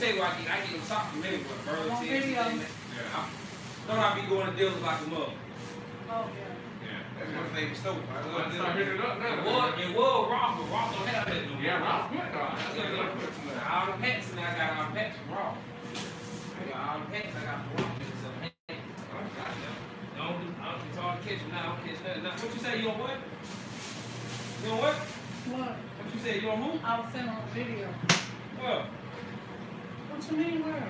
tell you what I get them socks from everywhere. Burger, yeah. Don't I be going to deals like a mother. Oh, yeah. That's my favorite store. It was Ross, but Ross don't have that no more. Yeah, Ross put all the pants, and I got all the pants from Ross. I got all the pants I got from Ross. I don't talk to catch now. I don't catch nothing. Now, what you say? You on what? You on what? What? What you say? You on who? I was sent on a video. Where? What you mean, where?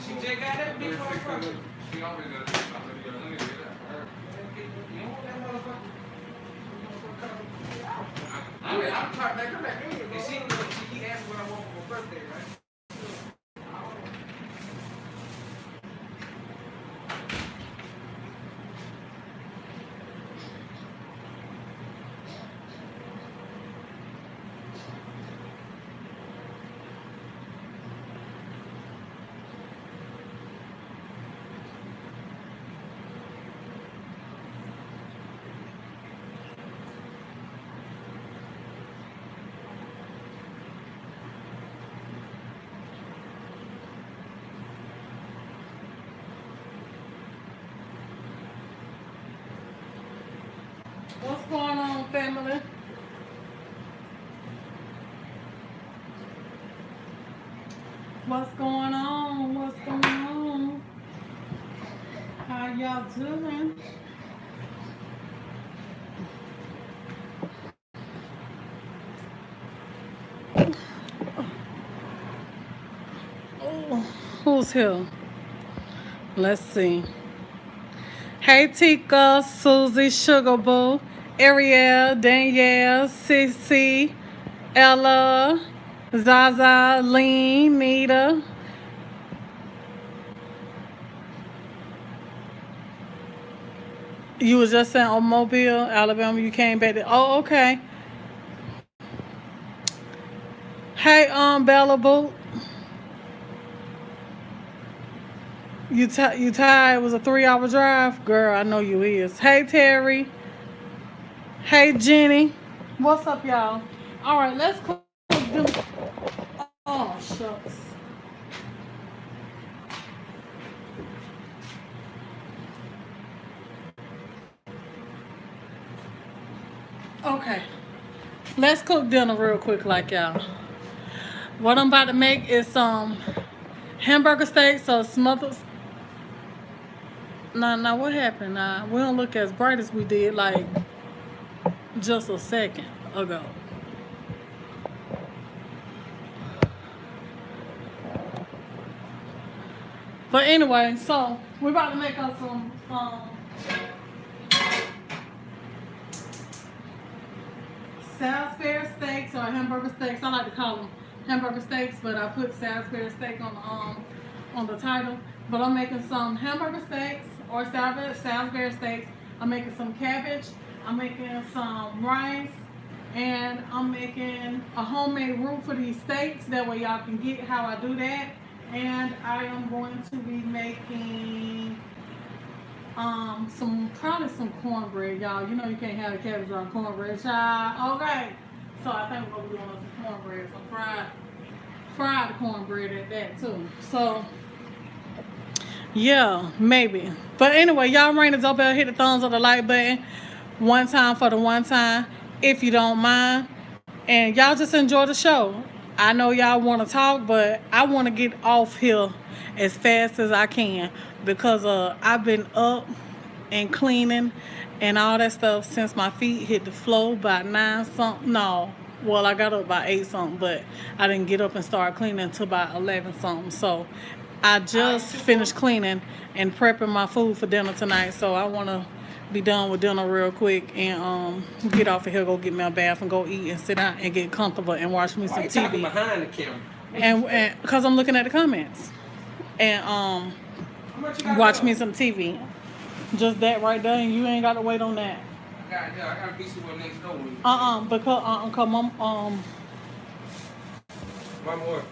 She just got that big motherfucker. She always got that video. Let me get that for her. You don't want that motherfucker? I'm trying to come back in. And she keep asking what I want for my birthday, right? What's going on, family? What's going on? What's going on? How y'all doing? Who's here? Let's see. Hey Tika, Susie, Sugar Boo, Ariel, Danielle, Sissy, Ella, Zaza, Lean, Nita. You was just in Mobile, Alabama. You came back. Oh, okay. Hey, Bella Boo. You tired? It was a 3-hour drive? Girl, I know you is. Hey, Terry. Hey, Jenny. What's up, y'all? All right, let's cook them. Oh, shucks. Okay. Let's cook dinner real quick like y'all. What I'm about to make is some hamburger steaks or smothered. Nah, what happened? We don't look as bright as we did like just a second ago. But anyway, so we're about to make us some Salisbury steaks or hamburger steaks. I like to call them hamburger steaks, but I put Salisbury steak on the title. But I'm making some hamburger steaks or Salisbury steaks. I'm making some cabbage. I'm making some rice. And I'm making a homemade roux for these steaks. That way y'all can get how I do that. And I am going to be making probably some cornbread, y'all. You know you can't have a cabbage on cornbread, child. Okay. So I think we're gonna be doing some cornbread, some fried cornbread at that too. So yeah, maybe. But anyway, y'all ring the doorbell, hit the thumbs up, the like button. One time for the one time, if you don't mind. And y'all just enjoy the show. I know y'all want to talk, but I want to get off here as fast as I can because I've been up and cleaning and all that stuff since my feet hit the floor by 9 something. No, well, I got up by 8 something, but I didn't get up and start cleaning until about 11 something. So I just finished cleaning and prepping my food for dinner tonight. So I want to be done with dinner real quick and get off of here, go get me a bath and go eat and sit down and get comfortable and watch me some TV. Behind the camera. And because I'm looking at the comments and watch me some TV. Just that right there, and you ain't got to wait on that. I gotta be somewhere next door. Because One more.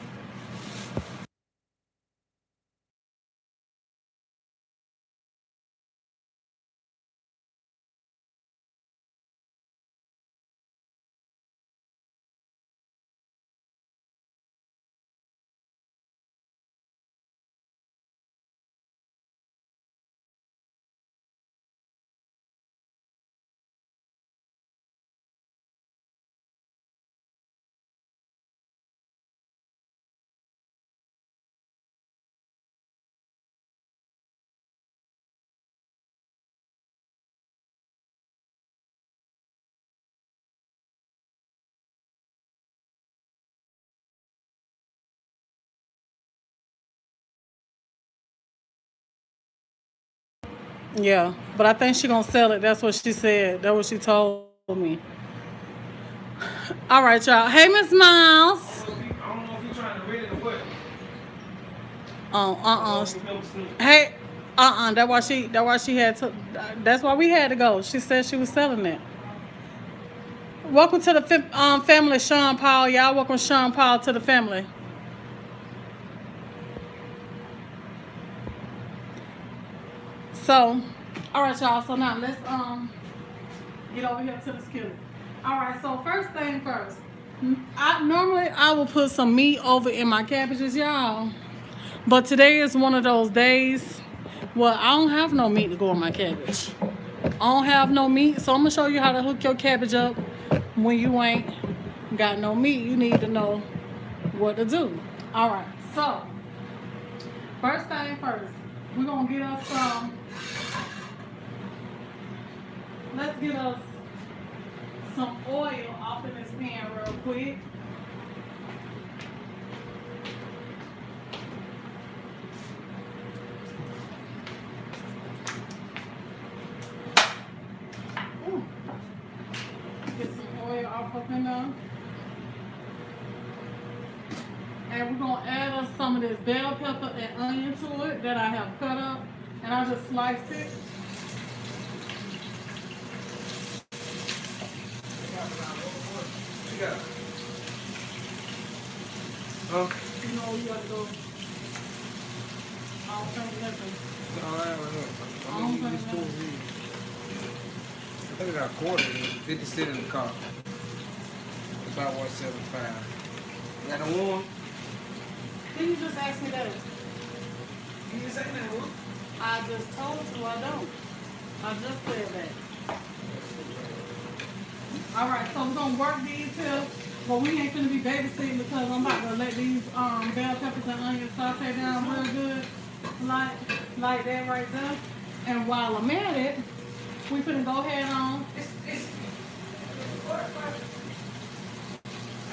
Yeah, but I think she gonna sell it. That's what she said. That's what she told me. All right, y'all. Hey, Miss Miles. I don't know if he's trying to read it or what. Oh, Oh, uh-uh. he never seen it. Hey, That why she had to. That's why we had to go. She said she was selling it. Welcome to the family, Sean Paul. Y'all welcome Sean Paul to the family. So, all right, y'all. So now let's get over here to the skillet. All right. So first thing first. I will put some meat over in my cabbages, y'all. But today is one of those days where I don't have no meat to go in my cabbage. I don't have no meat, so I'm gonna show you how to hook your cabbage up when you ain't got no meat. You need to know what to do. All right. So first thing first, we're gonna get us some. Let's get us some oil off in this pan real quick. Ooh. Get some oil off up in there. And we're gonna add us some of this bell pepper and onion to it that I have cut up. And I just sliced it. You got it. Huh? You know you gotta go. I don't think nothing. All right, I don't think nothing. I think I got a quarter. 50 cents in the car. About 175. You got no one? Didn't you just ask me that? You didn't say that, what? I just told you I don't. I just said that. All right, so we're gonna work these here, but we ain't gonna be babysitting because I'm about to let these bell peppers and onions saute down real good, like that right there. And while I'm at it, we finna go ahead on.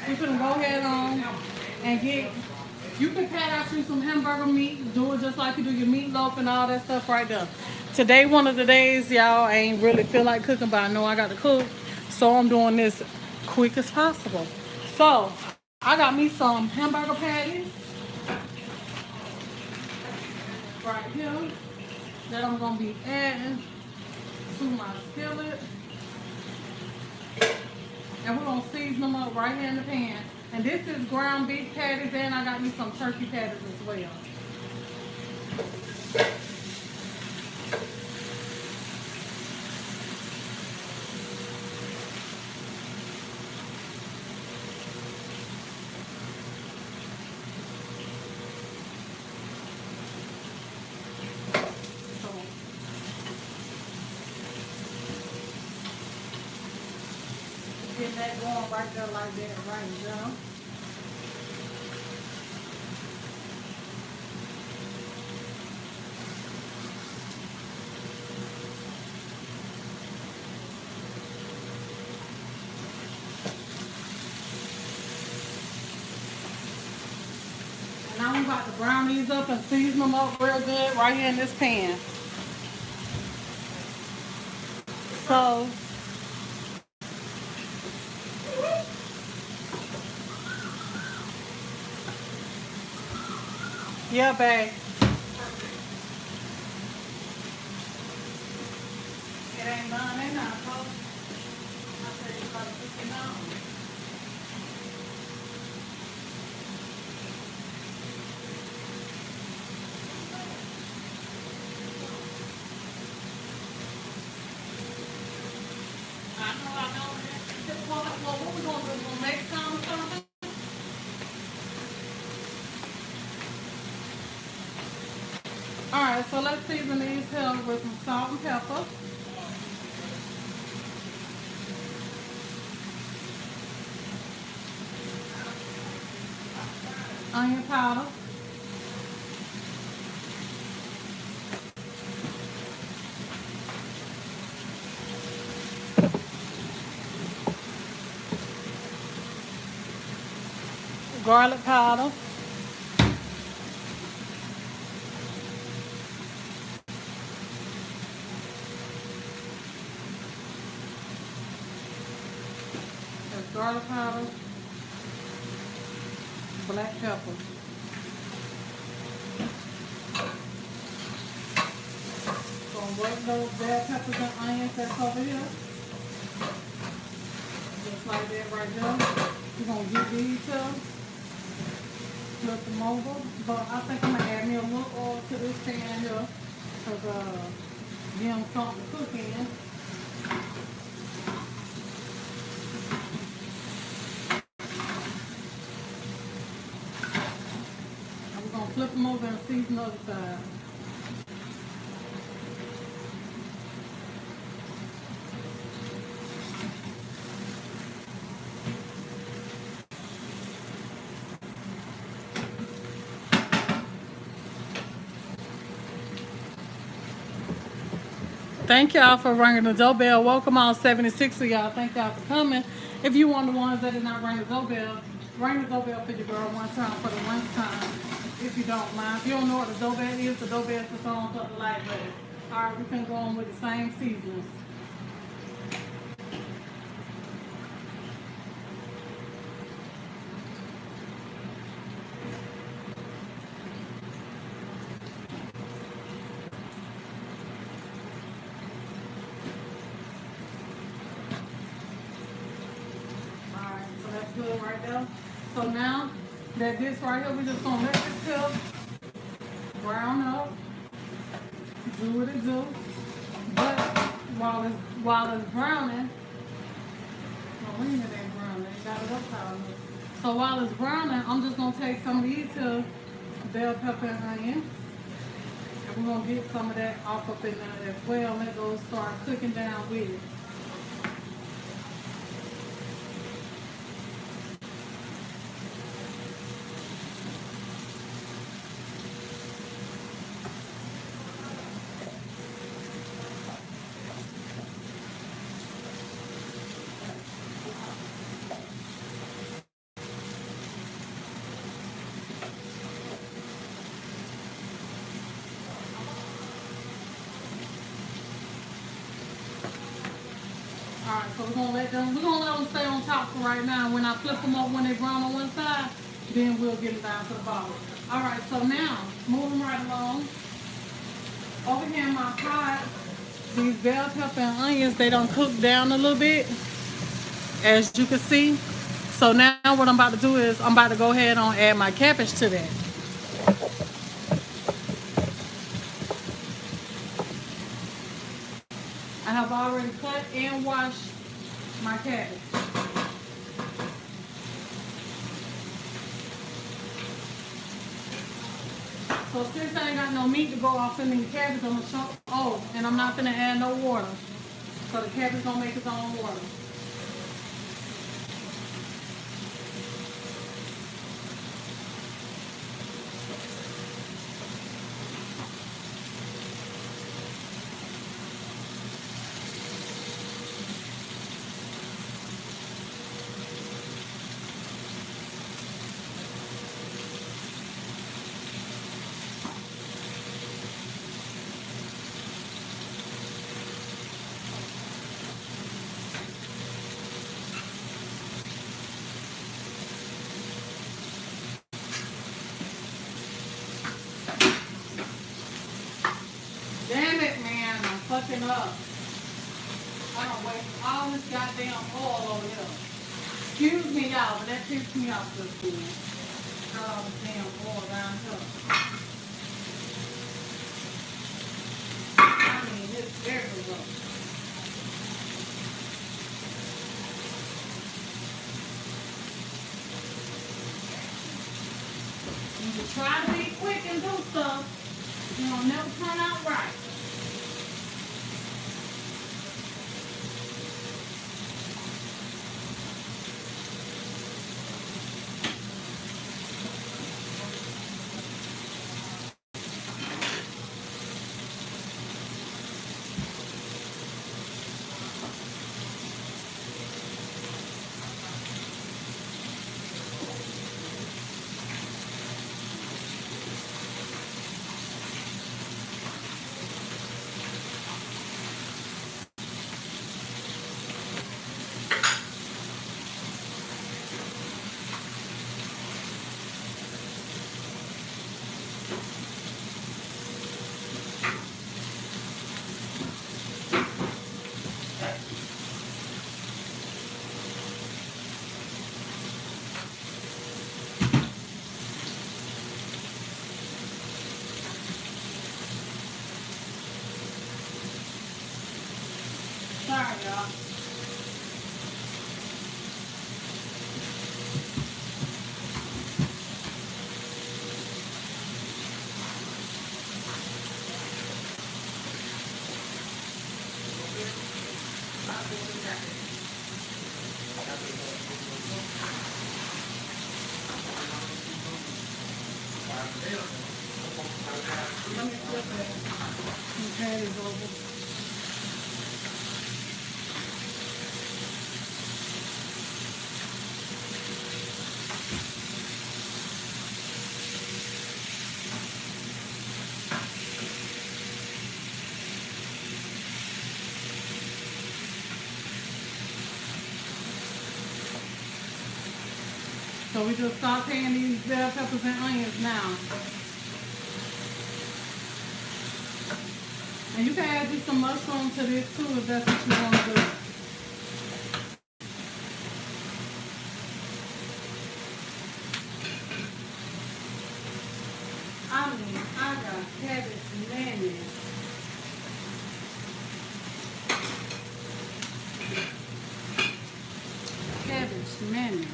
We finna go ahead on and get. You can pat out you some hamburger meat, do it just like you do your meatloaf and all that stuff right there. Today, one of the days, y'all, I ain't really feel like cooking, but I know I got to cook. So I'm doing this quick as possible. So I got me some hamburger patties right here that I'm going to be adding to my skillet. And we're going to season them up right here in the pan. And this is ground beef patties, and I got me some turkey patties as well. So, get that going right there like that right there. Now I'm about to brown these up and season them up real good right here in this pan. So, yeah, babe. It ain't done, ain't not, folks. I said you gotta cook it down. I know. Well, what we gonna do? We gonna make some or something? Alright, so let's season these here with some salt and pepper. Onion powder. Garlic powder. garlic powder, black pepper. Gonna work those bell peppers and onions that's over here. Just like that right there. We're gonna get these up, flip them over. But I think I'm gonna add me a little oil to this pan here. Cause give them something to cook in. And we're gonna flip them over and season the other side. Thank y'all for ringing the doorbell. Welcome all 76 of y'all. Thank y'all for coming. If you one of the ones that did not ring the doorbell, ring the doorbell for your girl one time for the one time. If you don't mind. If you don't know what the doorbell is the thumbs up the like button. Alright, we can go on with the same seasonings. Good right there. So now that this right here, we're just gonna let this cook, brown up, do what it do. But while it's browning, well, we ain't that browning, they got it upside. So while it's browning, I'm just gonna take some of these here, bell pepper and onion, and we're gonna get some of that off up in there as well. Let those start cooking down with it. Alright, so we're gonna let them stay on top for right now. When I flip them up when they brown on one side, then we'll get them down to the bottom. Alright, so now, moving right along. Over here in my pot, these bell pepper and onions, they don't cook down a little bit, as you can see. So now what I'm about to do is, I'm about to go ahead and add my cabbage to that. I have already cut and washed my cabbage. So since I ain't got no meat to go off in the cabbage, I'm gonna chunk. Oh, and I'm not gonna add no water. So the cabbage gonna make its own water. Damn it, man, I'm fucking up. I don't waste all this goddamn oil over here. Excuse me, y'all, but that pissed me off this good. Got all this damn oil down here. I mean, it's everywhere. You can try to be quick and do stuff. You know, never turn out right. Sorry, y'all. Let me flip it. Okay, it's over. So we just sauteing these bell peppers and onions now. And you can add you some mushroom to this too if that's what you want to do. I got cabbage mayonnaise. Cabbage mayonnaise.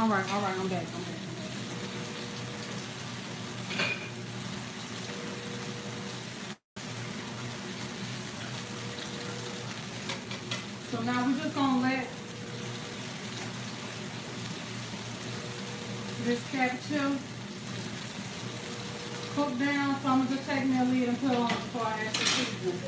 All right, I'm back. So now we're just gonna let this cabbage here cook down. So I'm gonna just take me a lid and put it on before I add the seasoning.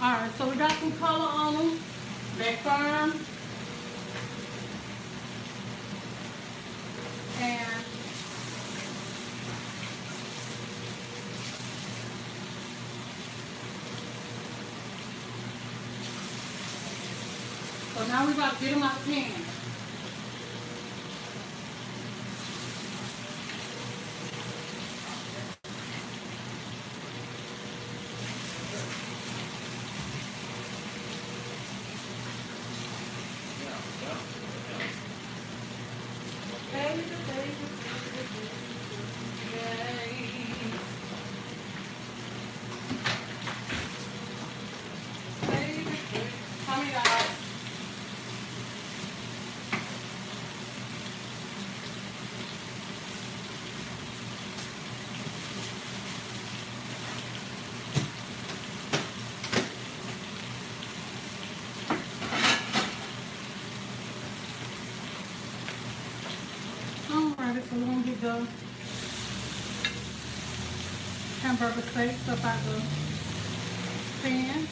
Alright, so we got some color on them. They're firm. And so now we're about to get them out the pan. So we're going to get the hamburger steaks up out the pan.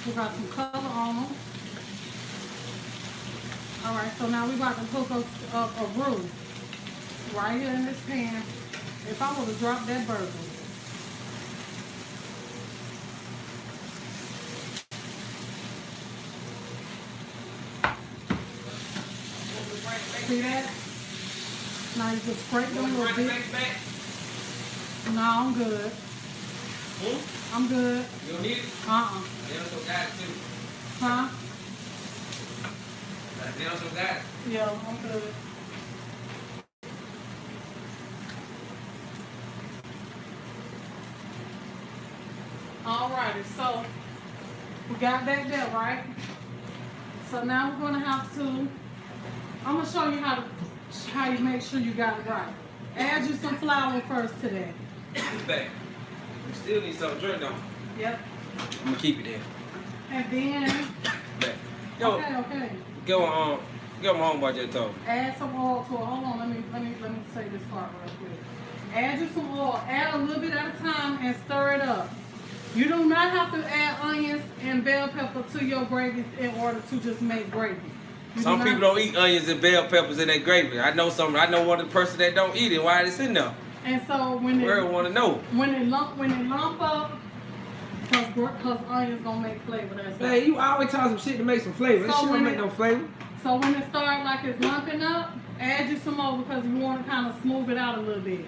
We got some color on them. Alright, so now we're about to cook a roux right here in this pan. If I would have dropped that burger. See that? Now you just scrape them a little bit. No, I'm good. I'm good. You don't need it? Uh-uh. They also got it too. Huh? They also got it. Yeah, I'm good. Alrighty, so we got that there, right? So now we're gonna have to, I'm gonna show you how you make sure you got it right. Add you some flour first to that. It's back. We still need something to drink though. Yep. I'm gonna keep it there. And then, Back. Yo, okay. go my homeboy just told me. Add some oil to it. Hold on, let me say this part real quick. Add you some oil. Add a little bit at a time and stir it up. You do not have to add onions and bell pepper to your gravy in order to just make gravy. Some people don't eat onions and bell peppers in that gravy. I know one of the person that don't eat it. Why is it in there? And so when Where want to know? When it lump up, cause onions gonna make flavor. That's Hey, you always talk some shit to make some flavor. This shit don't make no flavor. So when it starts like it's lumping up, add you some more because you want to kind of smooth it out a little bit.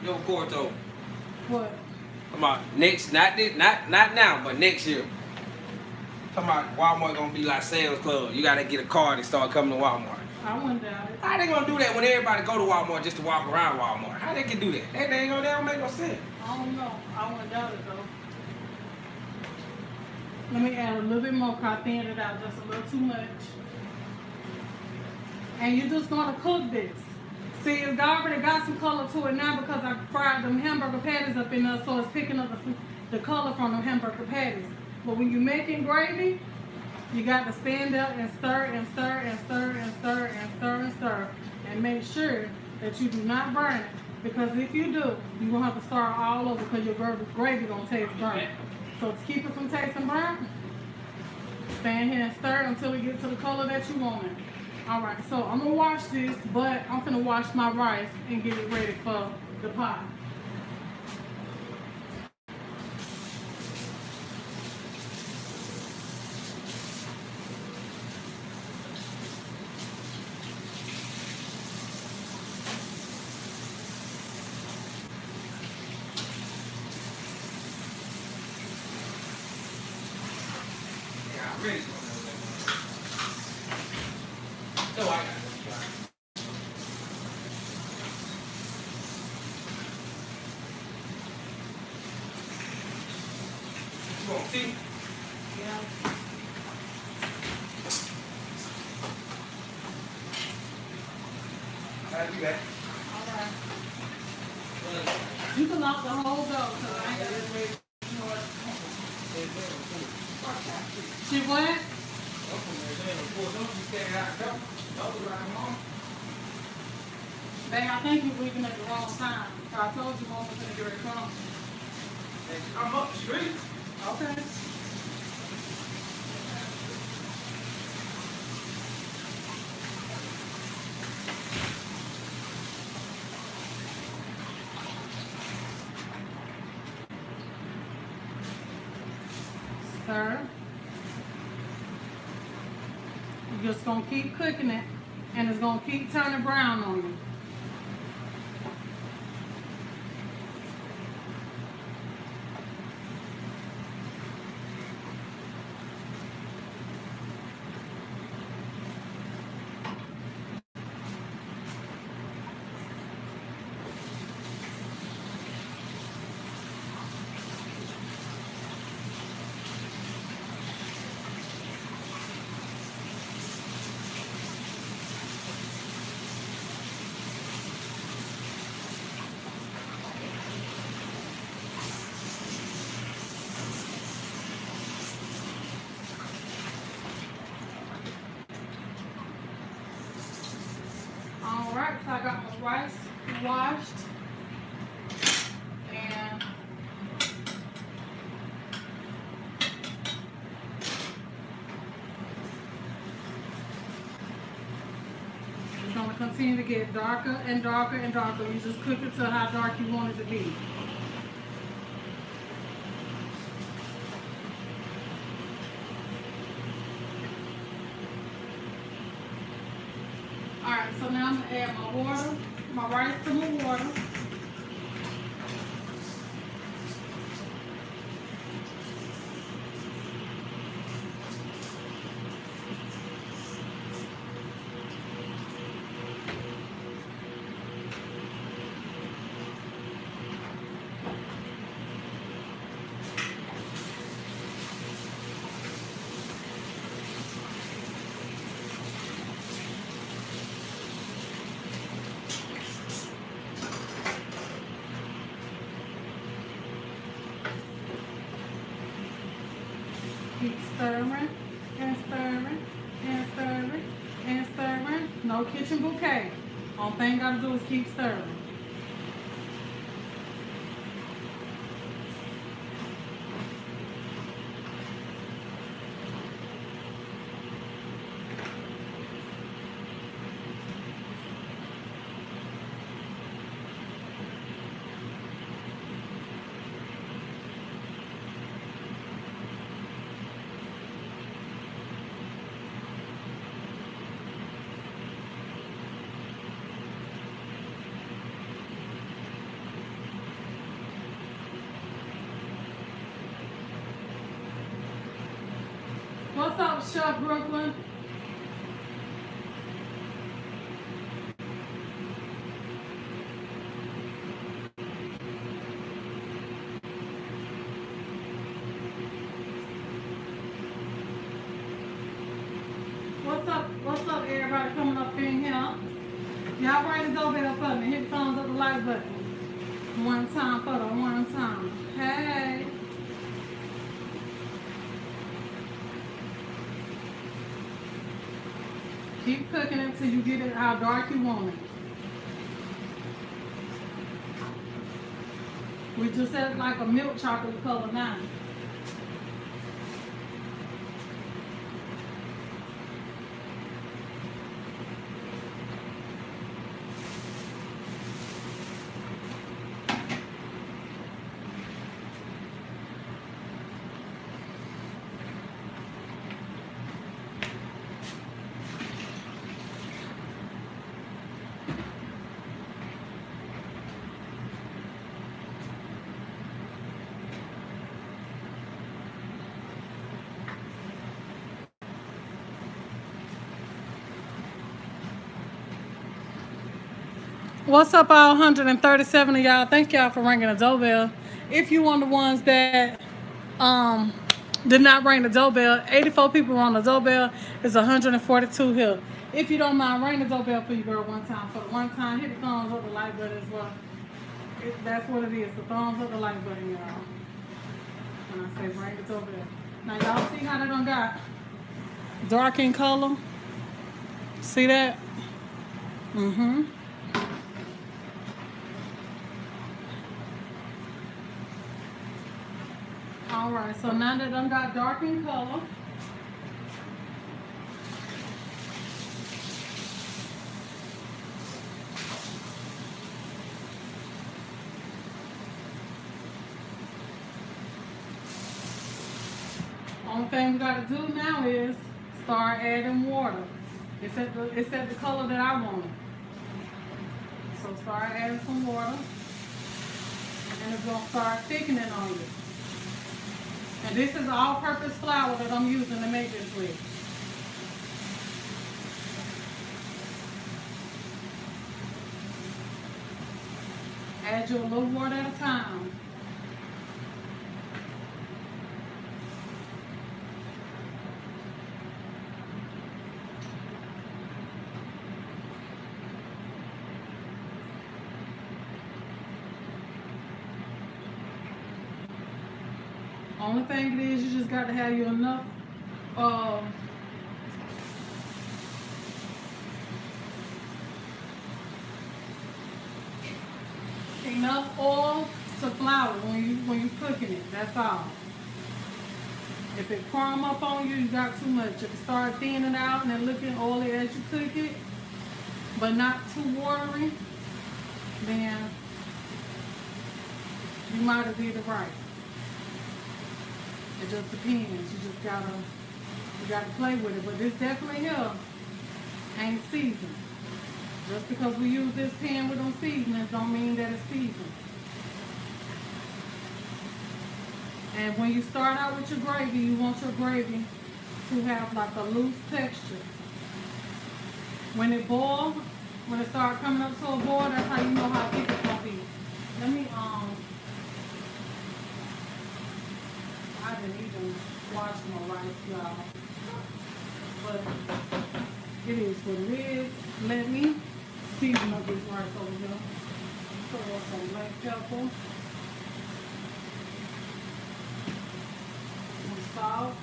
Yo, Corto. What? Come on, not now, but next year. Talking about Walmart gonna be like Sam's Club. You gotta get a card and start coming to Walmart. I wouldn't doubt it. How they gonna do that when everybody go to Walmart just to walk around Walmart? How they can do that? That don't make no sense. I don't know. I wouldn't doubt it though. Let me add a little bit more because I thinned it out just a little too much. And you're just gonna cook this. See, it's already got some color to it now because I fried them hamburger patties up in there, so it's picking up the color from the hamburger patties. But when you're making gravy, you got to stand up and stir and stir and stir and stir and stir and stir and make sure that you do not burn it. Because if you do, you're going to have to start all over because your gravy going to taste burnt. So to keep it from tasting burnt, stand here and stir until it gets to the color that you want it. Alright, so I'm going to wash this, but I'm going to wash my rice and get it ready for the pot. Ready. No, I got it. You want tea? Yeah. I'll be back. Alright. You can lock the whole door because I ain't got this ready. She what? Babe, I think you're leaving at the wrong time. I told you Mom was going to get ready to come. I'm up the street. Okay. Stir. You're just going to keep cooking it, and it's going to keep turning brown on you. Alright, so I got my rice washed. And it's going to continue to get darker and darker and darker. You just cook it to how dark you want it to be. Alright, so now I'm going to add my water, my rice to my water. keep stirring and stirring and stirring and stirring. No kitchen bouquet. Only thing you gotta do is keep stirring. What's up, Chef Brooklyn? What's up, everybody coming up in here? Y'all ring the doorbell for me. Hit the thumbs up the like button. One time for the one time. Hey. Keep cooking it till you get it how dark you want it. We just had like a milk chocolate color now. What's up, all 137 of y'all? Thank y'all for ringing the doorbell. If you one of the ones that did not ring the doorbell, 84 people on the doorbell, is 142 here. If you don't mind, ring the doorbell for you, girl, one time. For the one time, hit the thumbs up the like button as well. That's what it is, the thumbs up the like button, y'all. When I say ring the doorbell. Now, y'all see how they done got dark in color? See that? Mm-hmm. Alright, so now that done got dark in color, only thing we gotta do now is start adding water. It's at the color that I want it. So start adding some water, and it's gonna start thickening on you. And this is all-purpose flour that I'm using to make this with. Add you a little water at a time. Only thing it is, you just got to have you enough enough oil to flour when you cooking it. That's all. If it crumb up on you, you got too much. If it start thinning out and then looking oily as you cook it, but not too watery, then you might have did it right. It just depends. You gotta play with it. But this definitely here ain't seasoned. Just because we use this pan with them seasonings don't mean that it's seasoned. And when you start out with your gravy, you want your gravy to have like a loose texture. When it boils, when it starts coming up to a boil, that's how you know how thick it's gonna be. Let me I didn't even wash my rice, y'all. But it is what it is. Let me season up this rice over here. Throw some black pepper, some salt,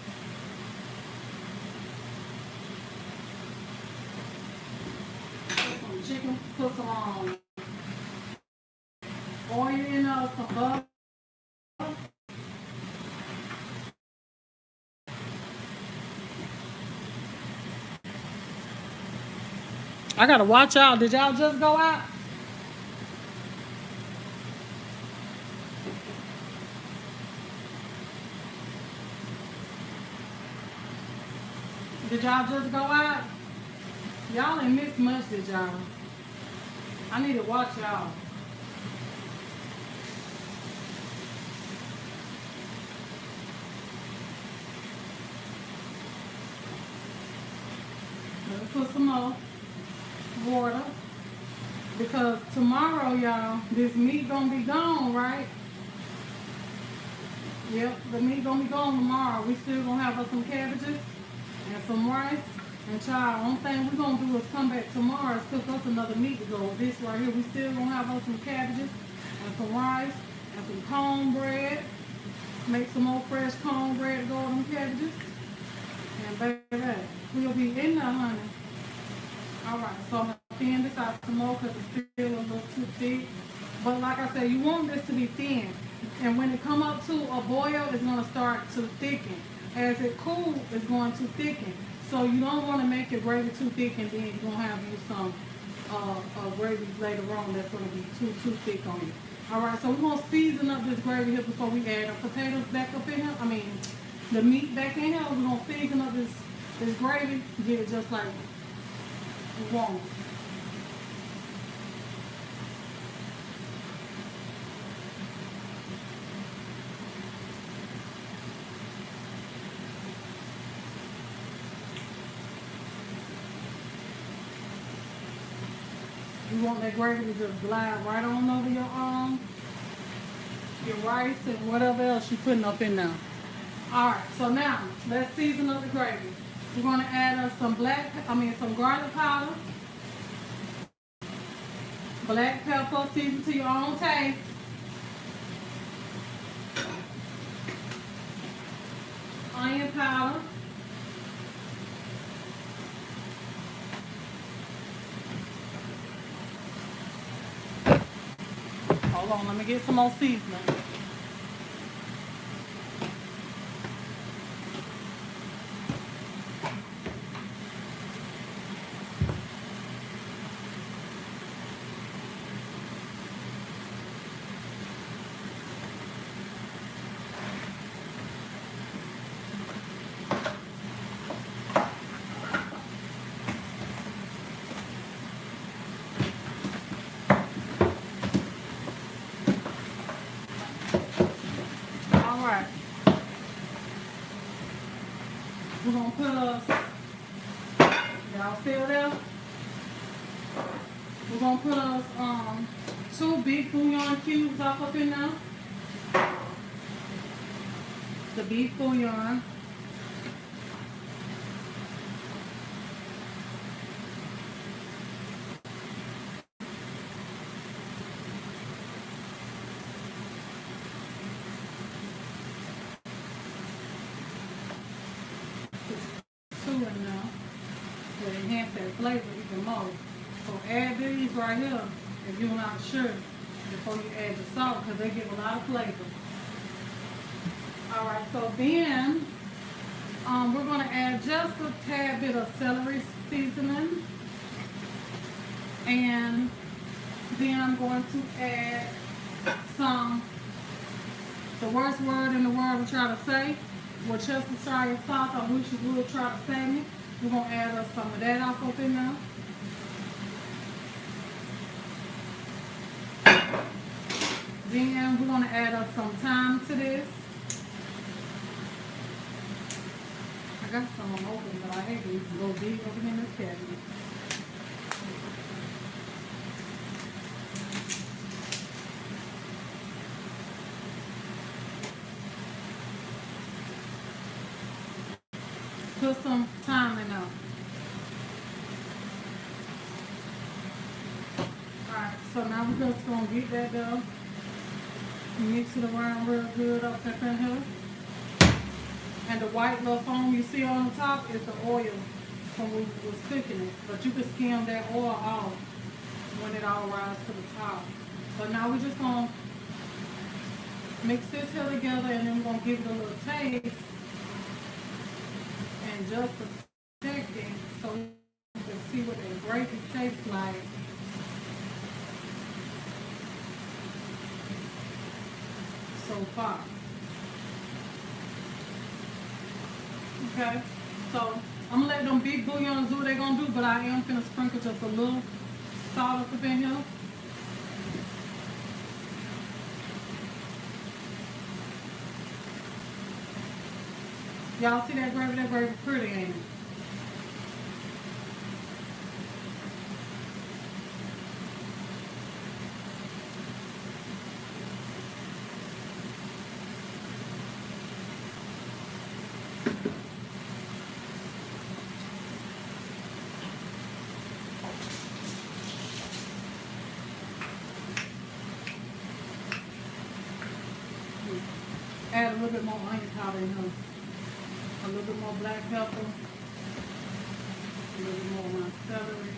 oil in there, some butter. I gotta watch out. Did y'all just go out? Did y'all just go out? Y'all ain't missed much, did y'all? I need to watch y'all. Let me put some more water. Because tomorrow, y'all, this meat gonna be gone, right? Yep, the meat gonna be gone tomorrow. We still gonna have us some cabbages and some rice. And child, only thing we're gonna do is come back tomorrow and cook us another meat to go with this right here. We still gonna have us some cabbages and some rice and some cornbread. Make some more fresh cornbread to go with them cabbages. And baby, we'll be in there, honey. Alright, so I'm gonna thin this out some more because it's still a little too thick. But like I said, you want this to be thin. And when it come up to a boil, it's gonna start to thicken. As it cools, it's going to thicken. So you don't want to make your gravy too thick and then you're going to have you some gravy later on that's going to be too thick on you. Alright, so we're going to season up this gravy here before we add the potatoes back up in here. I mean, the meat back in here. We're going to season up this gravy, get it just like we want it. You want that gravy to just glide right on over your rice and whatever else you're putting up in there. Alright, so now let's season up the gravy. We're gonna add us some some garlic powder, black pepper, season to your own taste. Onion powder. Hold on, let me get some more seasoning. We're gonna put us, y'all still there? We're gonna put us 2 big bouillon cubes up in there. The beef bouillon. Enhance that flavor even more. So add these right here if you're not sure before you add the salt because they give a lot of flavor. Alright, so then we're going to add just a tad bit of celery seasoning. And then I'm going to add the worst word in the world to try to say, Worcestershire sauce. I wish you would try to say it. We're going to add us some of that off up in there. Then we're going to add us some thyme to this. I got some open, but I hate these to go deep open in this cabinet. Put some thyme in there. Alright, so now we're just going to get that dough. Mix it around real good up in here. And the white little foam you see on the top is the oil from when we was cooking it. But you can skim that oil off when it all rises to the top. But now we're just gonna mix this here together, and then we're gonna give it a little taste in just a second so you can see what that gravy tastes like. So far. Okay, so I'm gonna let them big bouillons do what they're gonna do, but I am gonna sprinkle just a little salt up in here. Y'all see that gravy? That gravy pretty, ain't it? Add a little bit more onion powder in here. A little bit more black pepper. A little bit more of my celery.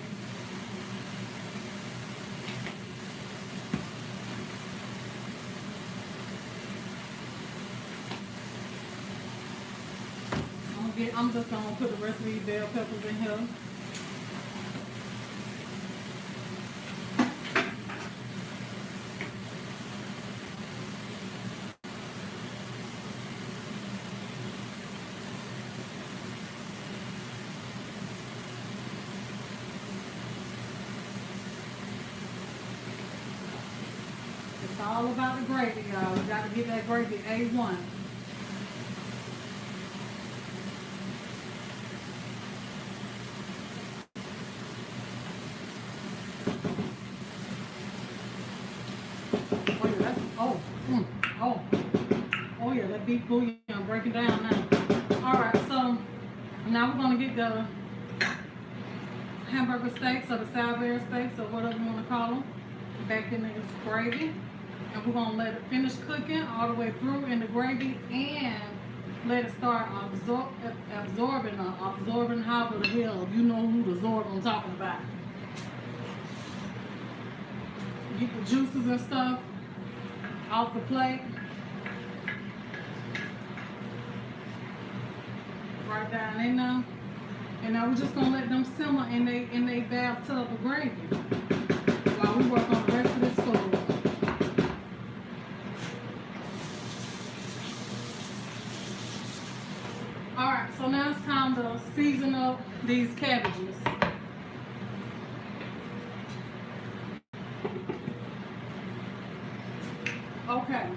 I'm just gonna put the rest of these bell peppers in here. It's all about the gravy, y'all. We got to get that gravy A1. Oh yeah, that beef bouillon breaking down now. All right, so now we're gonna get the hamburger steaks or the Salisbury steaks or whatever you want to call them back in this gravy, and we're gonna let it finish cooking all the way through in the gravy and let it start absorbing how the hell you know who the absorb I'm talking about. Get the juices and stuff off the plate. Right down in there. And now we're just gonna let them simmer in they bathtub of gravy while we work on the rest of this food. Alright, so now it's time to season up these cabbages. Okay.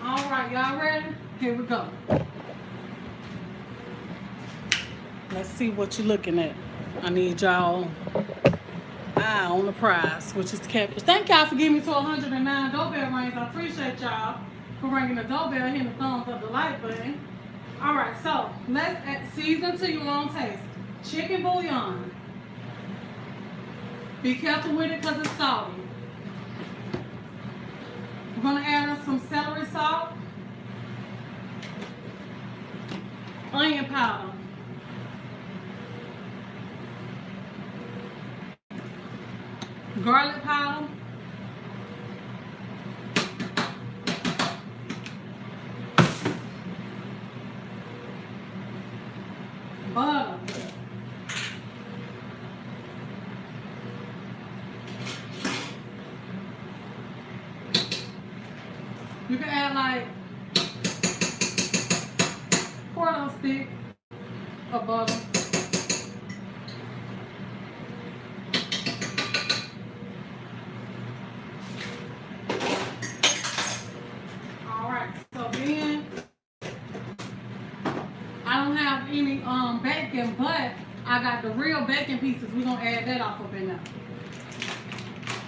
Alright, y'all ready? Here we go. Let's see what you're looking at. I need y'all eye on the prize, which is the cabbage. Thank y'all for giving me to 109 doorbell rings. I appreciate y'all for ringing the doorbell, hitting the thumbs up, the like button. All right, so let's season to your own taste. Chicken bouillon. Be careful with it because it's salty. We're gonna add us some celery salt, onion powder, garlic powder, butter, you can add like quarter stick of butter. Bacon, but I got the real bacon pieces. We're gonna add that off up in there.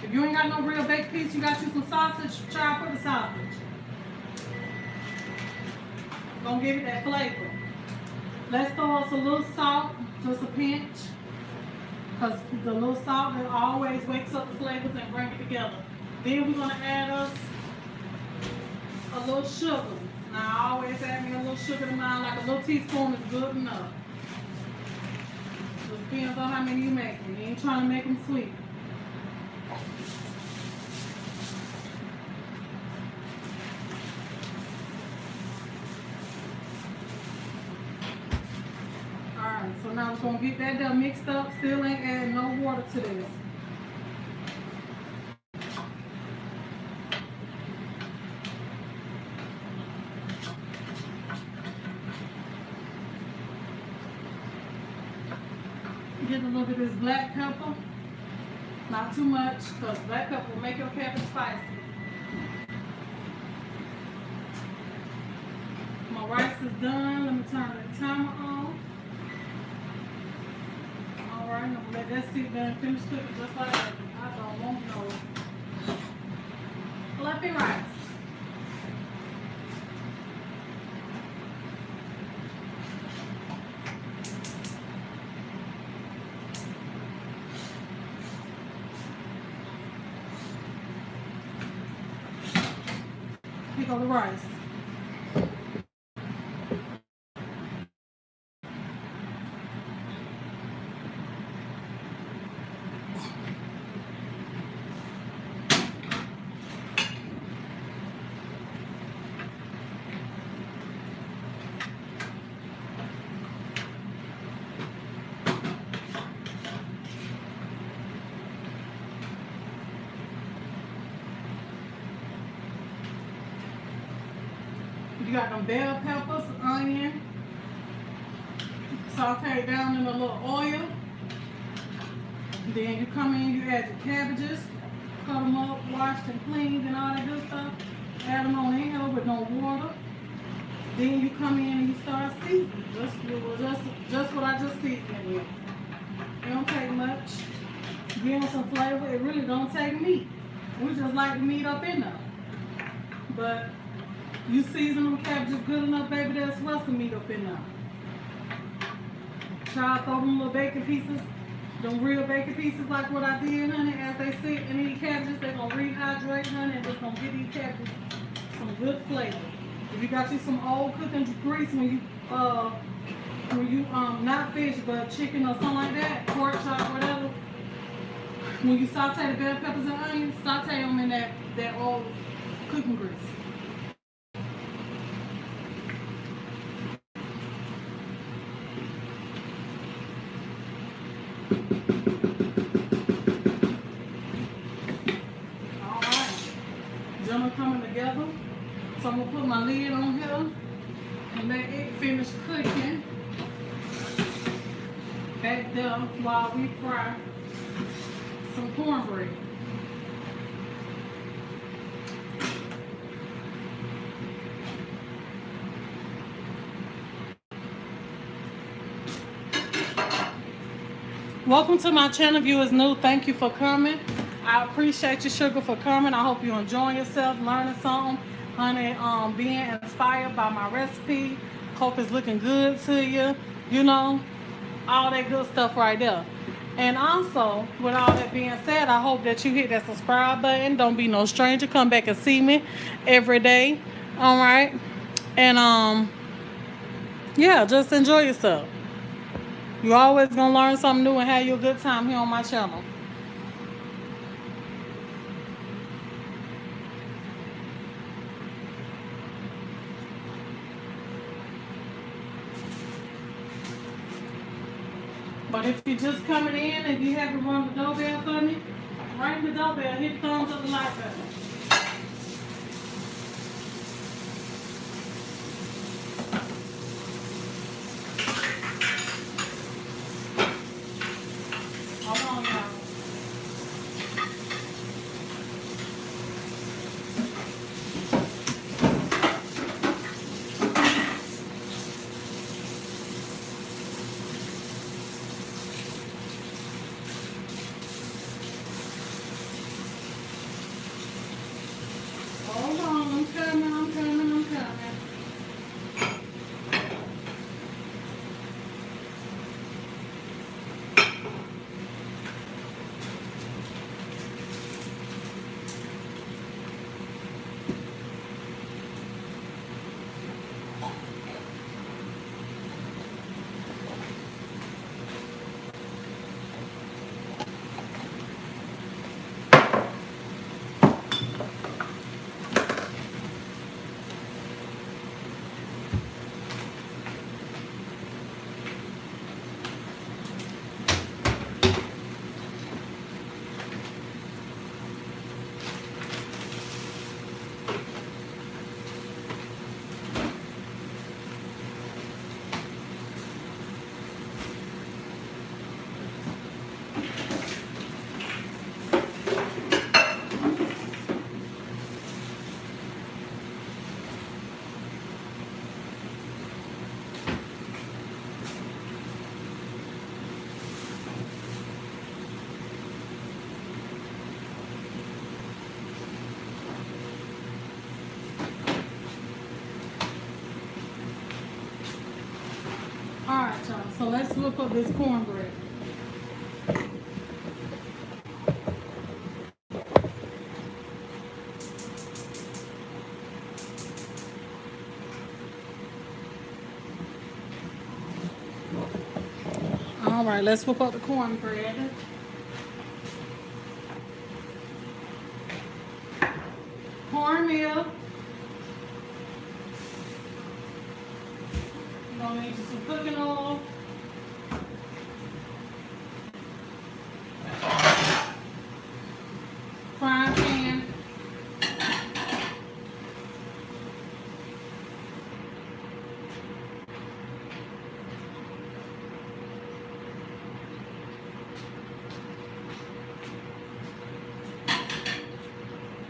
If you ain't got no real bacon piece, you got you some sausage, try to put the sausage. Gonna give it that flavor. Let's throw us a little salt, just a pinch. Because the little salt that always wakes up the flavors and bring it together. Then we're gonna add us a little sugar. Now I always add me a little sugar to mine, like a little teaspoon is good enough. So it depends on how many you make. You ain't trying to make them sweet. Alright, so now we're gonna get that done mixed up. Still ain't adding no water to this. Get a little bit of this black pepper. Not too much, because black pepper will make your cabbage spicy. My rice is done. Let me turn the timer off. Alright, I'm gonna let that sit there and finish cooking just like that. I don't want no fluffy rice. Here go the rice. You got them bell peppers, onion, sauteed down in a little oil. Then you come in, you add your cabbages, cut them up, washed and cleaned and all that good stuff. Add them on in here with no water. Then you come in and you start seasoning. Just what I just seasoned with. It don't take much. Give them some flavor. It really don't take meat. We just like the meat up in there. But you season them cabbages good enough, baby, there's lots of meat up in there. Try to throw them little bacon pieces, them real bacon pieces like what I did, honey. As they sit in these cabbages, they're going to rehydrate, honey, and just going to give these cabbages some good flavor. If you got you some old cooking grease when you not fish, but chicken or something like that, pork chop, whatever, when you saute the bell peppers and onions, saute them in that old cooking grease. Coming together, so I'm gonna put my lid on here and let it finish cooking back there while we fry some cornbread. Welcome to my channel. If you is new, thank you for coming. I appreciate you, Sugar, for coming. I hope you're enjoying yourself, learning something, honey, being inspired by my recipe. Hope it's looking good to you, you know, all that good stuff right there. And also, with all that being said, I hope that you hit that subscribe button. Don't be no stranger. Come back and see me every day, all right? And, yeah, just enjoy yourself. You're always going to learn something new and have you a good time here on my channel. But if you're just coming in and you haven't rung the doorbell for me, ring the doorbell, hit the thumbs up the like button. Hold on, y'all. So let's look up this cornbread. All right, let's whip up the cornbread. Cornmeal. You're gonna need you some cooking oil. Frying pan.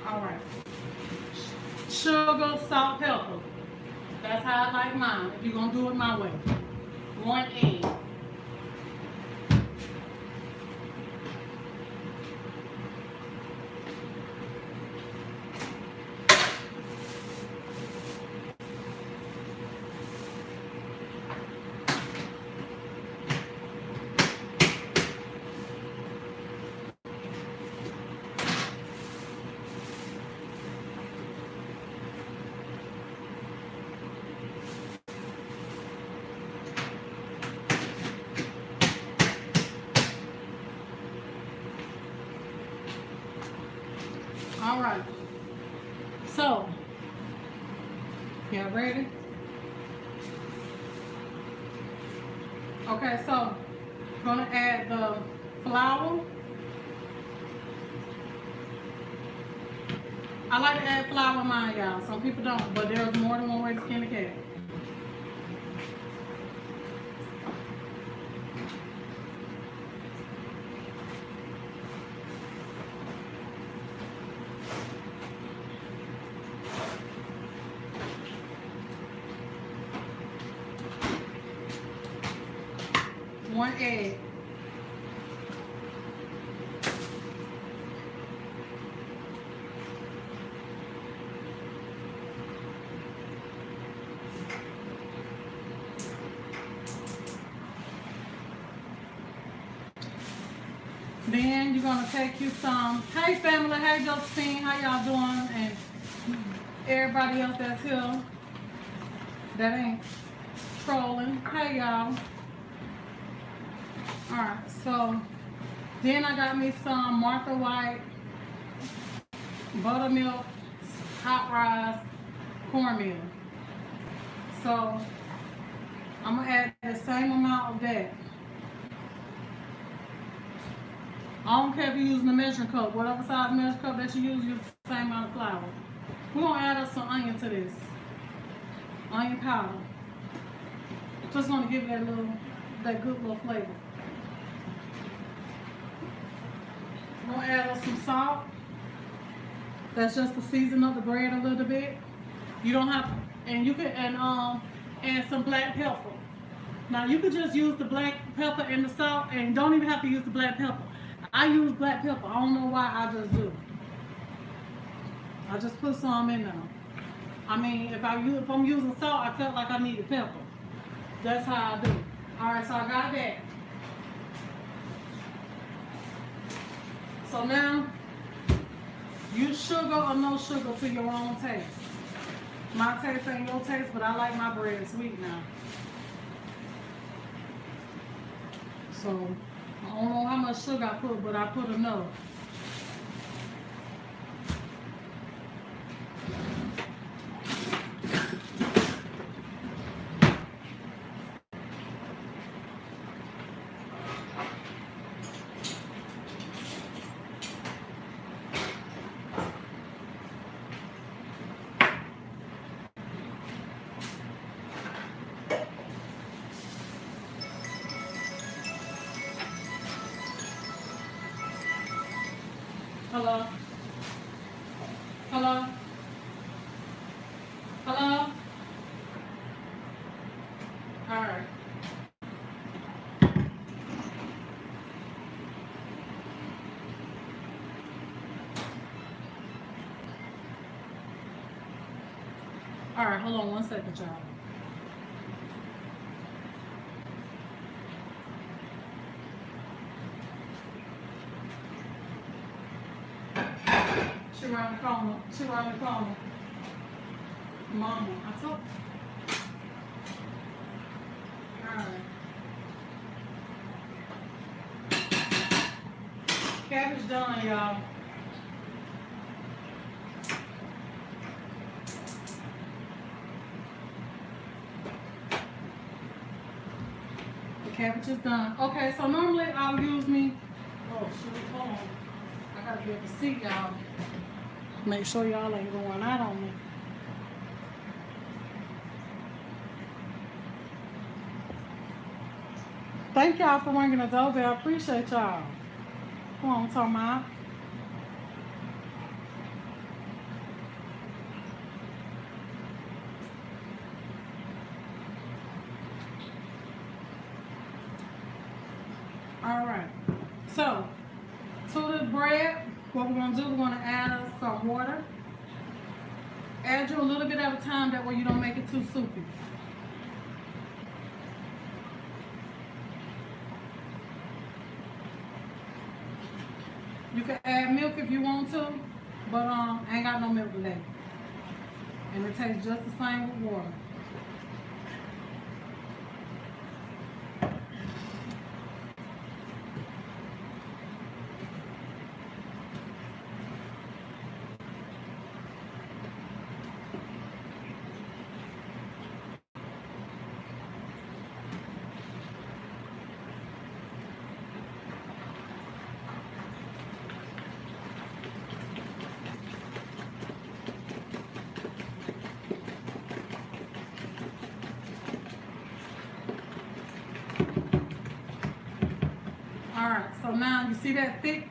All right. Sugar, salt, pepper. That's how I like mine. If you're gonna do it my way. 1 egg. All right. So, y'all ready? Okay, so gonna add the flour. I like to add flour in mine, y'all. Some people don't, but there's more than one way to skin a cat. One egg. Then you're gonna take you some. Hey family, hey Josephine, how y'all doing? And everybody else that's here that ain't trolling. Hey y'all. Alright, so then I got me some Martha White, buttermilk, hot rice, cornmeal. So I'm gonna add the same amount of that. I don't care if you're using a measuring cup, whatever size measuring cup that you use the same amount of flour. We're gonna add up some onion to this. Onion powder. Just gonna give it that good little flavor. We're gonna add up some salt. That's just to season up the bread a little bit. You don't have, and you can add some black pepper. Now you could just use the black pepper and the salt, and don't even have to use the black pepper. I use black pepper. I don't know why, I just do. I just put some in there. I mean, if I'm using salt, I felt like I needed pepper. That's how I do. All right, so I got that. So now, use sugar or no sugar to your own taste. My taste ain't your taste, but I like my bread sweet now. So, I don't know how much sugar I put, but I put enough. Hello? Hello? Hello? All right. All right, hold on 1 second, y'all. around the corner. She around the corner. Mama, I told. Alright. Cabbage done, y'all. The cabbage is done. Okay, so normally I'll use me. Oh shoot, hold on. I gotta be able to see y'all. Make sure y'all ain't going out on me. Thank y'all for ringing the doorbell. I appreciate y'all. Come on, talk about. All right. So, to the bread, what we're gonna do, we're gonna add us some water. Add you a little bit at a time, that way you don't make it too soupy. You can add milk if you want to, but I ain't got no milk today. And it tastes just the same with water. Alright, so now you see that thick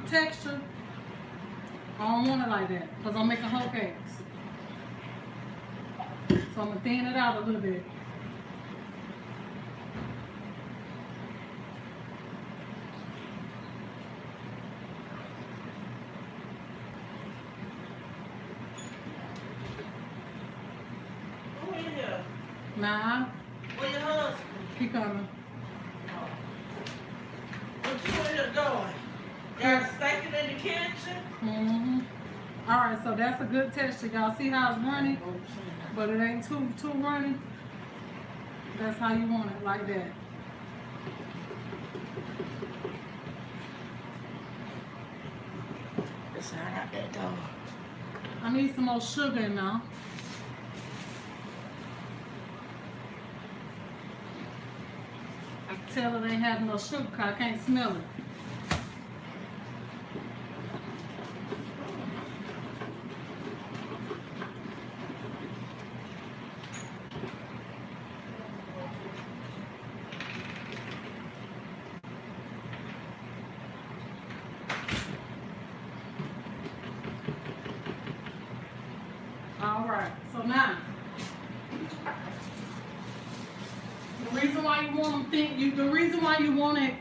texture? I don't want it like that, because I'm making whole cakes. So I'm going to thin it out a little bit. Who in here? Now, Where your husband? he coming. What you in here doing? Y'all steaking in the kitchen? Mm-hmm. Alright, so that's a good texture. Y'all see how it's runny? But it ain't too runny. That's how you want it, like that. It's not out that door. I need some more sugar in now. I can tell it ain't having no sugar because I can't smell it. All right, so now, the reason why you want them the reason why you want it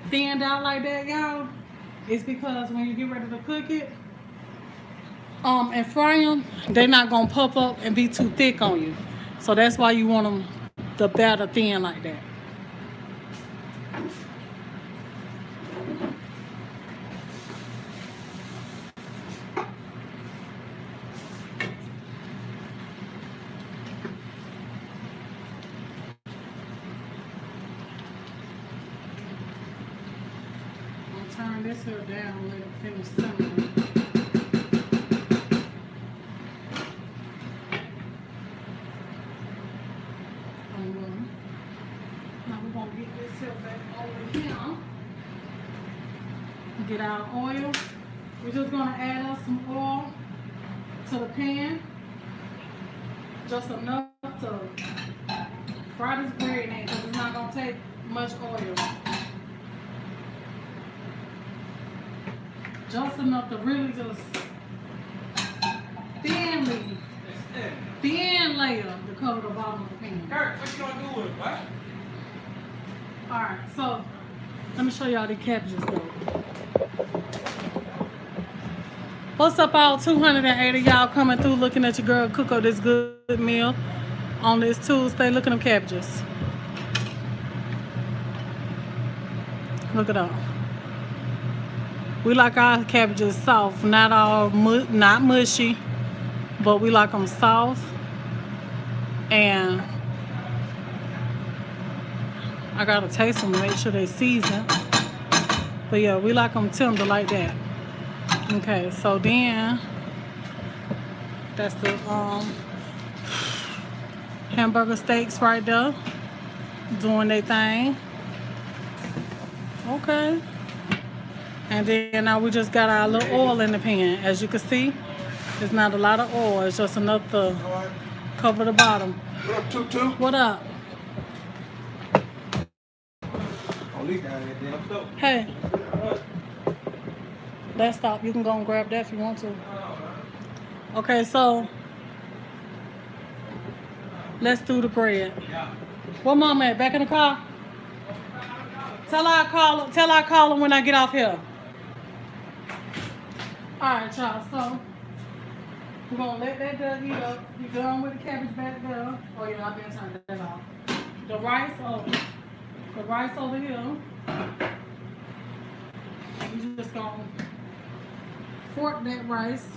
thinned out like that, y'all, is because when you get ready to cook it, and fry them, they're not gonna puff up and be too thick on you. So that's why you want them the batter thin like that. Turn this here down and let it finish simmering. Now we're going to get this here back over here. Get our oil. We're just going to add us some oil to the pan. Just enough to fry this bread in, because it's not going to take much oil. Just enough to really just thin layer to cover the bottom of the pan. Kurt, what you gonna do with it, what? Alright, so let me show y'all the cabbages though. What's up, all 280 y'all coming through looking at your girl cook up this good meal on this Tuesday? Look at them cabbages. Look it up. We like our cabbages soft, not all not mushy, but we like them soft. And I gotta taste them to make sure they seasoned. But yeah, we like them tender like that. Okay, so then that's the hamburger steaks right there, doing their thing. Okay. And then now we just got our little oil in the pan. As you can see, there's not a lot of oil. It's just enough to cover the bottom. What up, Tutu? What up? Don't leave down there, damn stuff. Hey. Let's stop. You can go and grab that if you want to. Okay, so let's do the bread. Where mom at? Back in the car? Tell her I call her when I get off here. Alright, y'all, so we're gonna let that heat up. You done with the cabbage back there. Oh yeah, I've been turning that off. The rice over here. You just gonna fork that rice.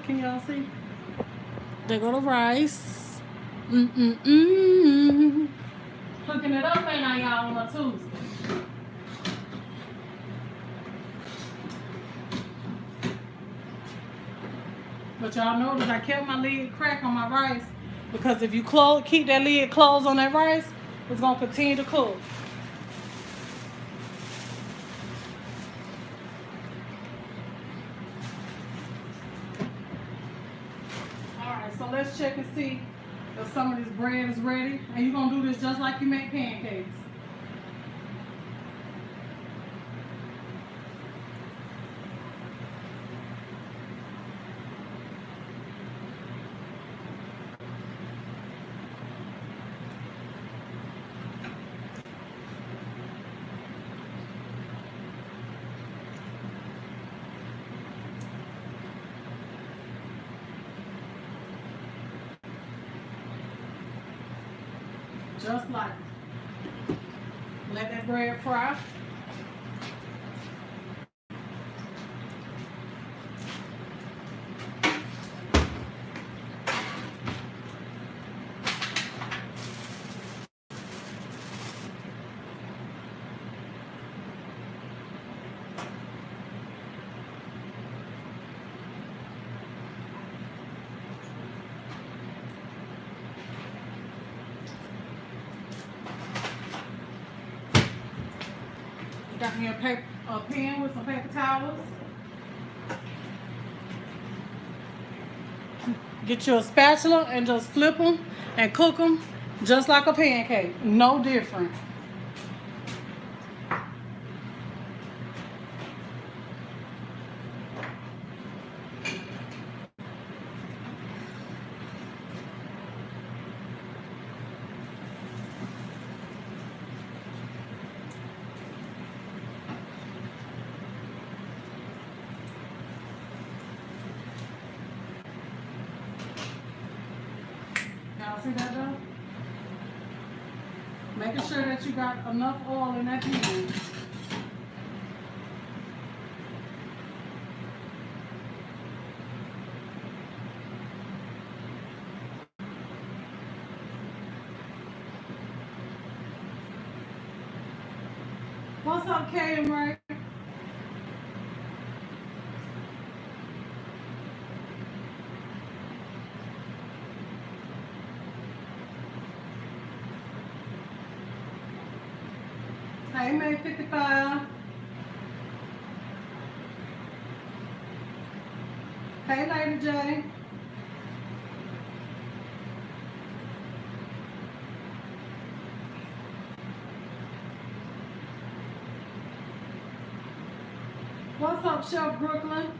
Can y'all see? There go the rice. Cooking it up, ain't I, y'all, on a Tuesday? But y'all notice I kept my lid cracked on my rice because if you keep that lid closed on that rice, it's gonna continue to cook. Alright, so let's check and see if some of this bread is ready. And you're gonna do this just like you make pancakes. Just like it. Let that bread fry. Got me a pan with some paper towels. Get you a spatula and just flip them and cook them just like a pancake. No different. Y'all see that though? Making sure that you got enough oil in that pan. What's up, Kay and Ray? Hey, May 55. Hey, Lady J. What's up, Chef Brooklyn?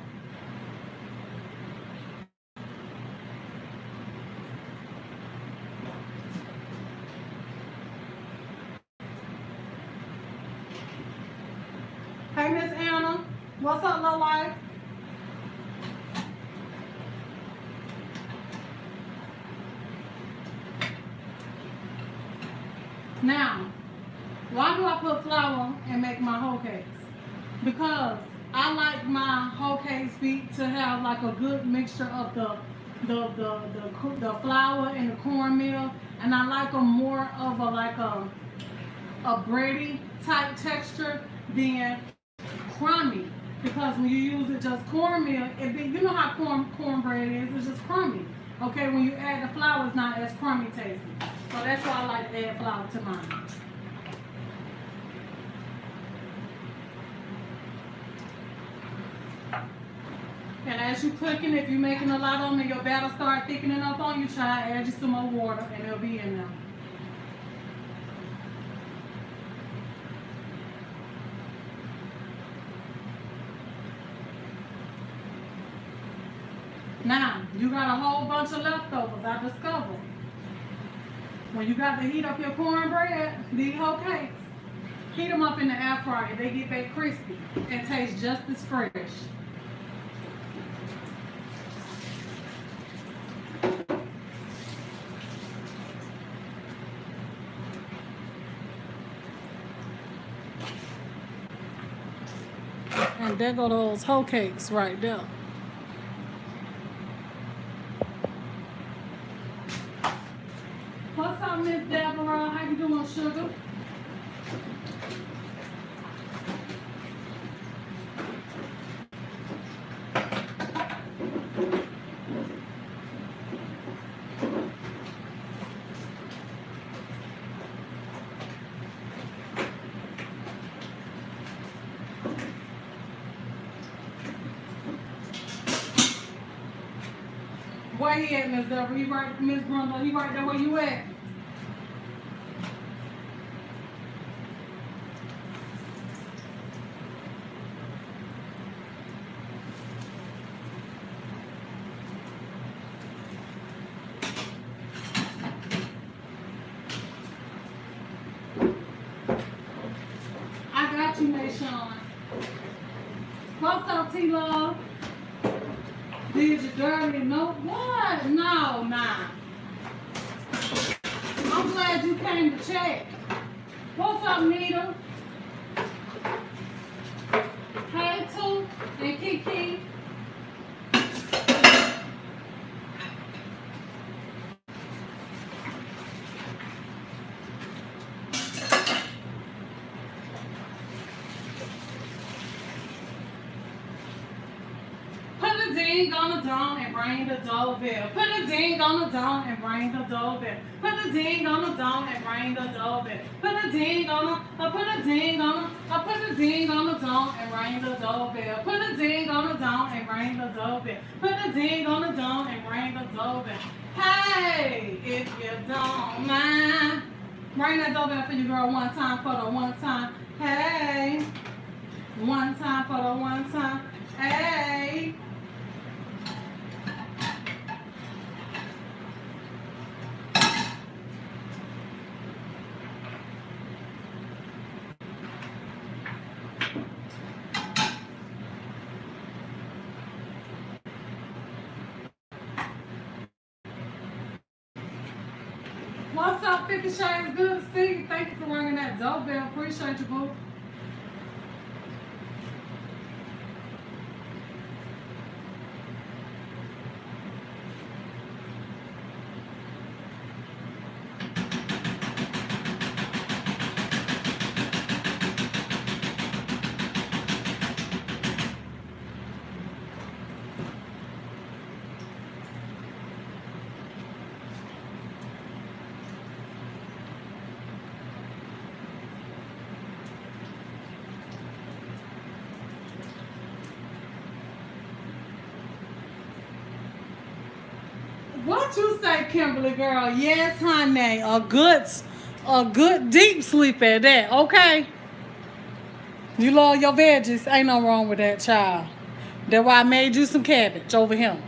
Hey, Miss Anna. What's up, Low Life? Now, why do I put flour and make my whole cakes? Because I like my whole cakes to have like a good mixture of the flour and the cornmeal, and I like them more of a bready type texture than crummy. Because when you use it just cornmeal, you know how cornbread is, it's just crummy. Okay, when you add the flour, it's not as crummy tasting. So that's why I like to add flour to mine. And as you're cooking, if you're making a lot of them and your batter start thickening up on you, try to add you some more water and it'll be in there. Now, you got a whole bunch of leftovers, I discovered. When you got to heat up your cornbread, these whole cakes, heat them up in the air fryer. They get back crispy and taste just as fresh. And there go those whole cakes right there. What's up, Miss Deborah? How you doing, sugar? Where he at, Miss Deborah? He right, Miss Brenda. He right there where you at? I got you, Mayshawn. What's up, T-Love? Did you dirty? No, what? No, nah. I'm glad you came to check. What's up, Nita? Hey, Too and Kiki. Ding on the dome and ring the doorbell. Put a ding on the dome and ring the doorbell. Put a ding on the dome and ring the doorbell. Put a ding on the, put a ding on the, put a ding on the dome and ring the doorbell. Put a ding on the dome and ring the doorbell. Put a ding on the dome and ring the doorbell. Hey, if you don't mind, ring that doorbell for you, girl. One time for the one time. Hey, one time for the one time. Hey. What's up, 50 Shades? Good to see you. Thank you for ringing that doorbell. Appreciate you, boo. What you say, Kimberly girl? Yes, honey. A good deep sleep at that, okay? You love your veggies. Ain't no wrong with that, child. That's why I made you some cabbage over here.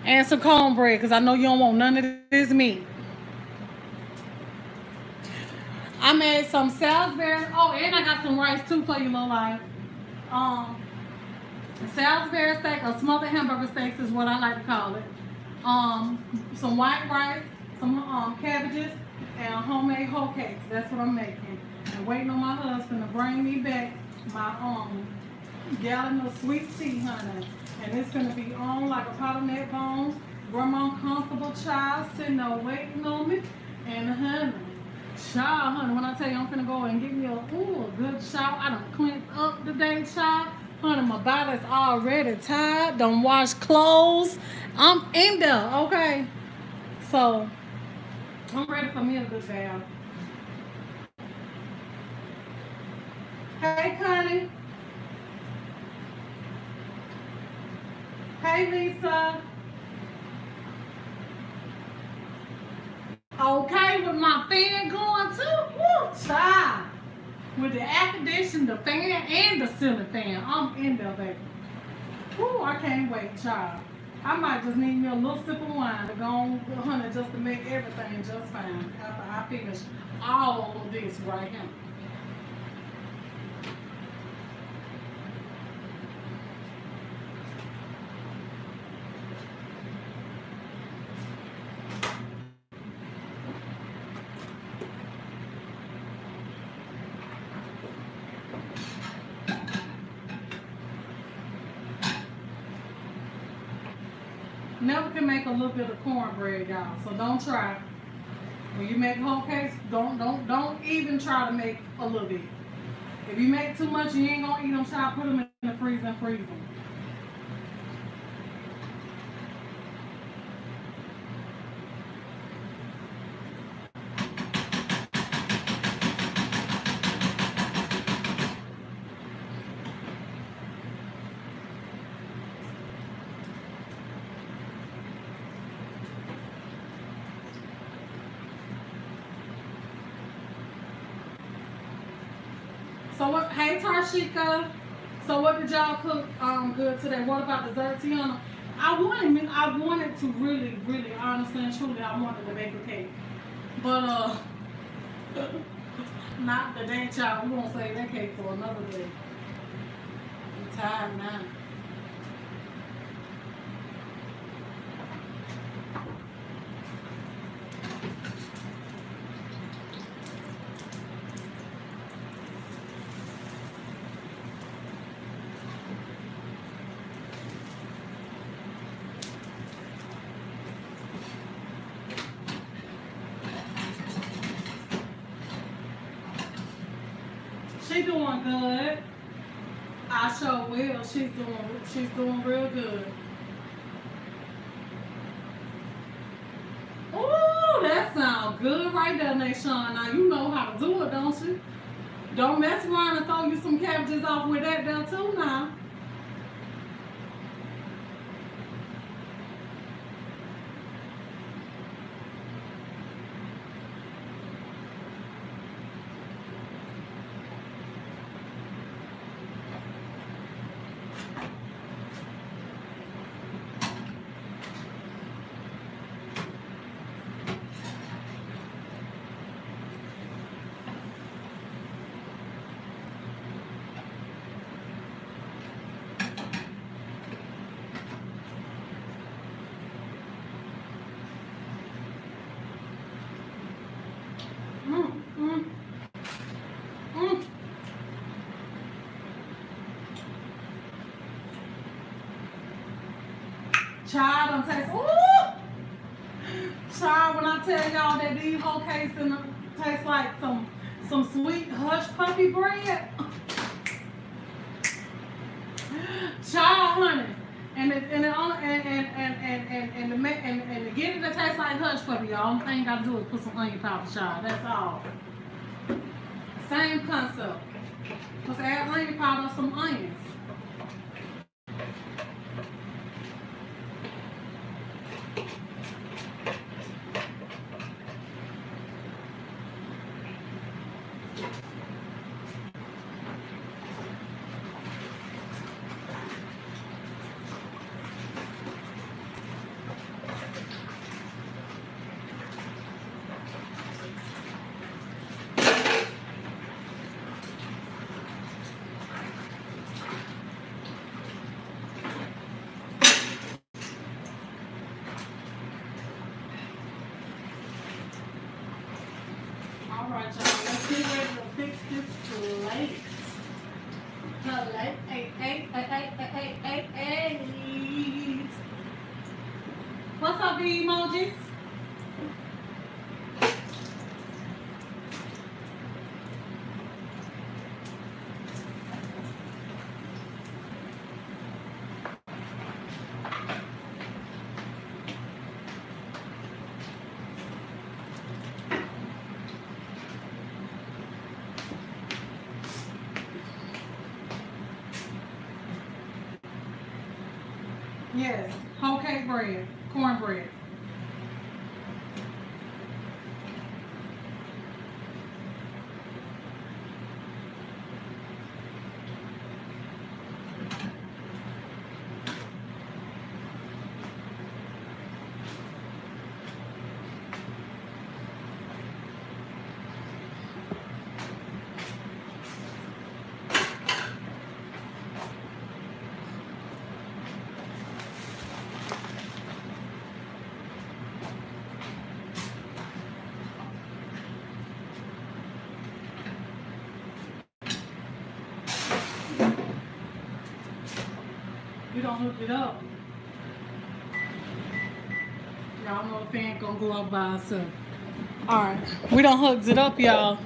And some cornbread, because I know you don't want none of this meat. I made some Salisbury. Oh, and I got some rice too for you, little life. Salisbury steak or smothered hamburger steaks is what I like to call it. Some white rice, some cabbages, and homemade whole cakes. That's what I'm making. And waiting on my husband to bring me back my gallon of sweet tea, honey. And it's gonna be on like a pot of neck bones. Grandma comfortable child sitting there waiting on me. And honey, child, honey, when I tell you I'm finna go and get me a good shower, I done cleaned up the day, child. Honey, my body's already tired, done wash clothes. I'm in there, okay? So, I'm ready for me a good bath. Hey, Connie. Hey, Lisa. Okay, with my fan going too? Woo, child. With the air conditioner, the fan, and the ceiling fan. I'm in there, baby. Woo, I can't wait, child. I might just need me a little sip of wine to go on, honey, just to make everything just fine after I finish all of this right here. Never can make a little bit of cornbread, y'all. So don't try. When you make whole cakes, don't even try to make a little bit. If you make too much, you ain't gonna eat them. Try to put them in the freezer and freeze them. So what? Hey, Tarshika. So what did y'all cook good today? What about dessert, Tiana? I wanted to really, honestly and truly, I wanted to bake a cake, but not today, child. We won't save that cake for another day. I'm tired now. She doing good. I sure will. She's doing real good. Ooh, that sounds good right there, Nayshawn. Now you know how to do it, don't you? Don't mess around and throw you some cabbages off with that there too now. Child, don't taste. Ooh! Child, when I tell y'all that these whole cakes taste like some sweet hush puppy bread. Child, honey, and to get it to taste like hush puppy, y'all, only thing you gotta do is put some onion powder, child. That's all. Same concept. Just add onion powder, some onions. All right, y'all, let's get ready to fix this plate. What's up, the emojis? Yes, whole cake bread, cornbread. You don't hook it up. Y'all know the fan gonna go up by itself. Alright, we done hooked it up, y'all.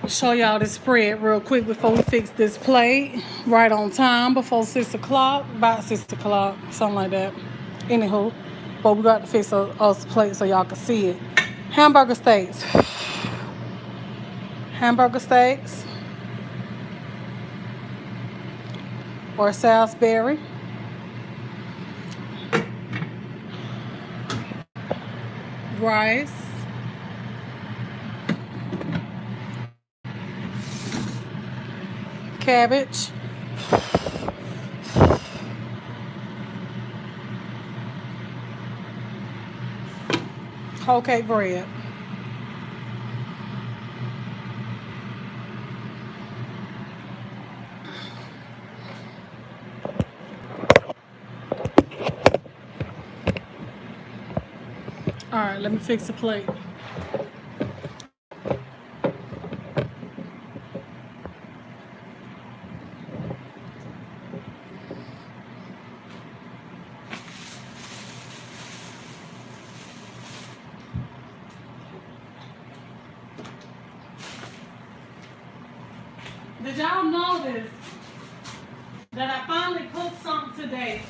Show y'all this spread real quick before we fix this plate. Right on time, before 6 o'clock. About 6 o'clock, something like that. Anywho, but we got to fix us a plate so y'all can see it. Hamburger steaks. Hamburger steaks. Or Salisbury. Rice. Cabbage. Whole cake bread. All right, let me fix the plate. Did y'all notice that I finally cooked something today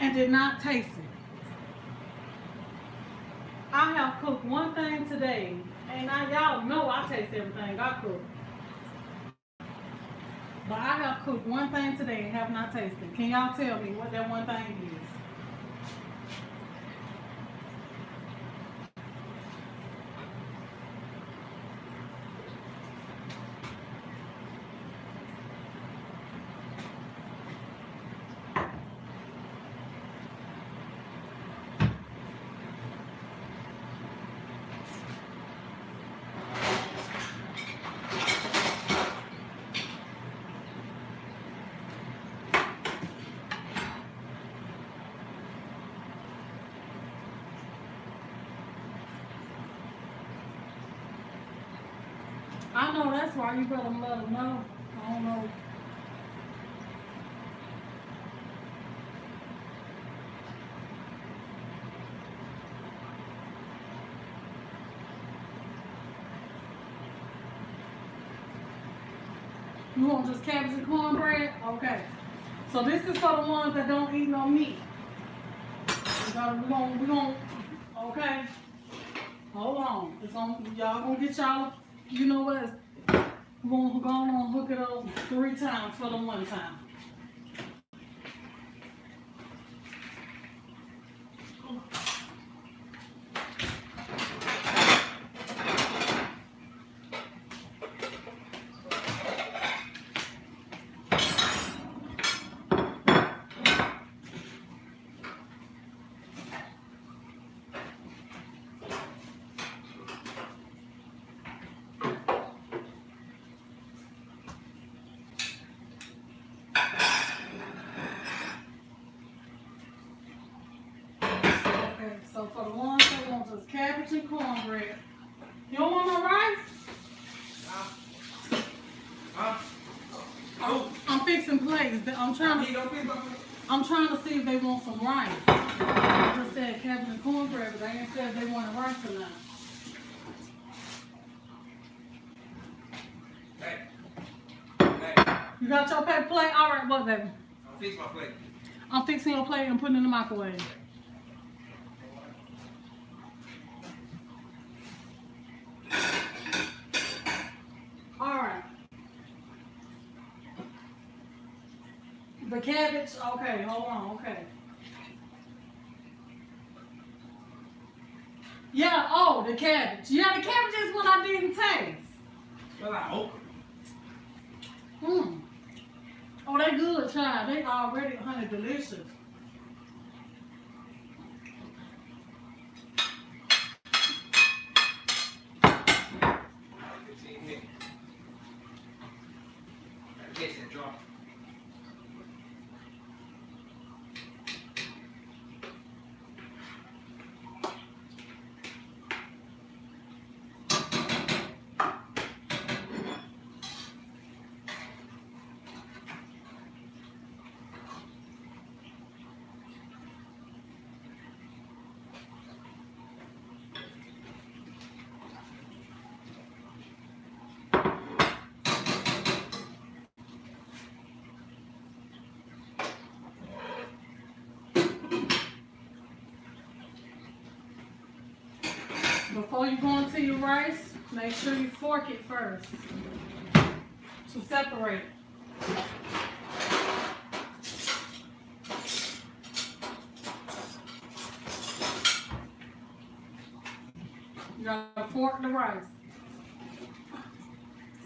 and did not taste it? I have cooked one thing today, and y'all know I taste everything I cook. But I have cooked one thing today and have not tasted. Can y'all tell me what that one thing is? I know that's why you better let them know. I don't know. You want just cabbage and cornbread? Okay. So this is for the ones that don't eat no meat. We're gonna, okay. Hold on. Y'all gonna get y'all, you know what? We're gonna hook it up 3 times for the one time. So for the ones that want just cabbage and cornbread. You don't want no rice? Huh? eggs. I'm trying to. Don't pick my plate. I'm trying to see if they want some rice. I just said cabbage and cornbread, but they ain't said if they want rice or not. Hey. You got your paper plate? All right, what, baby? I'll fix my plate. I'm fixing your plate and putting it in the microwave. All right. The cabbage, okay, hold on, okay. Yeah, oh, the cabbage. Yeah, the cabbage is what I didn't taste. Well, I hope. Oh, they good, child. They already, honey, delicious. Catch that drop. Before you go into your rice, make sure you fork it first to separate. You gotta fork the rice.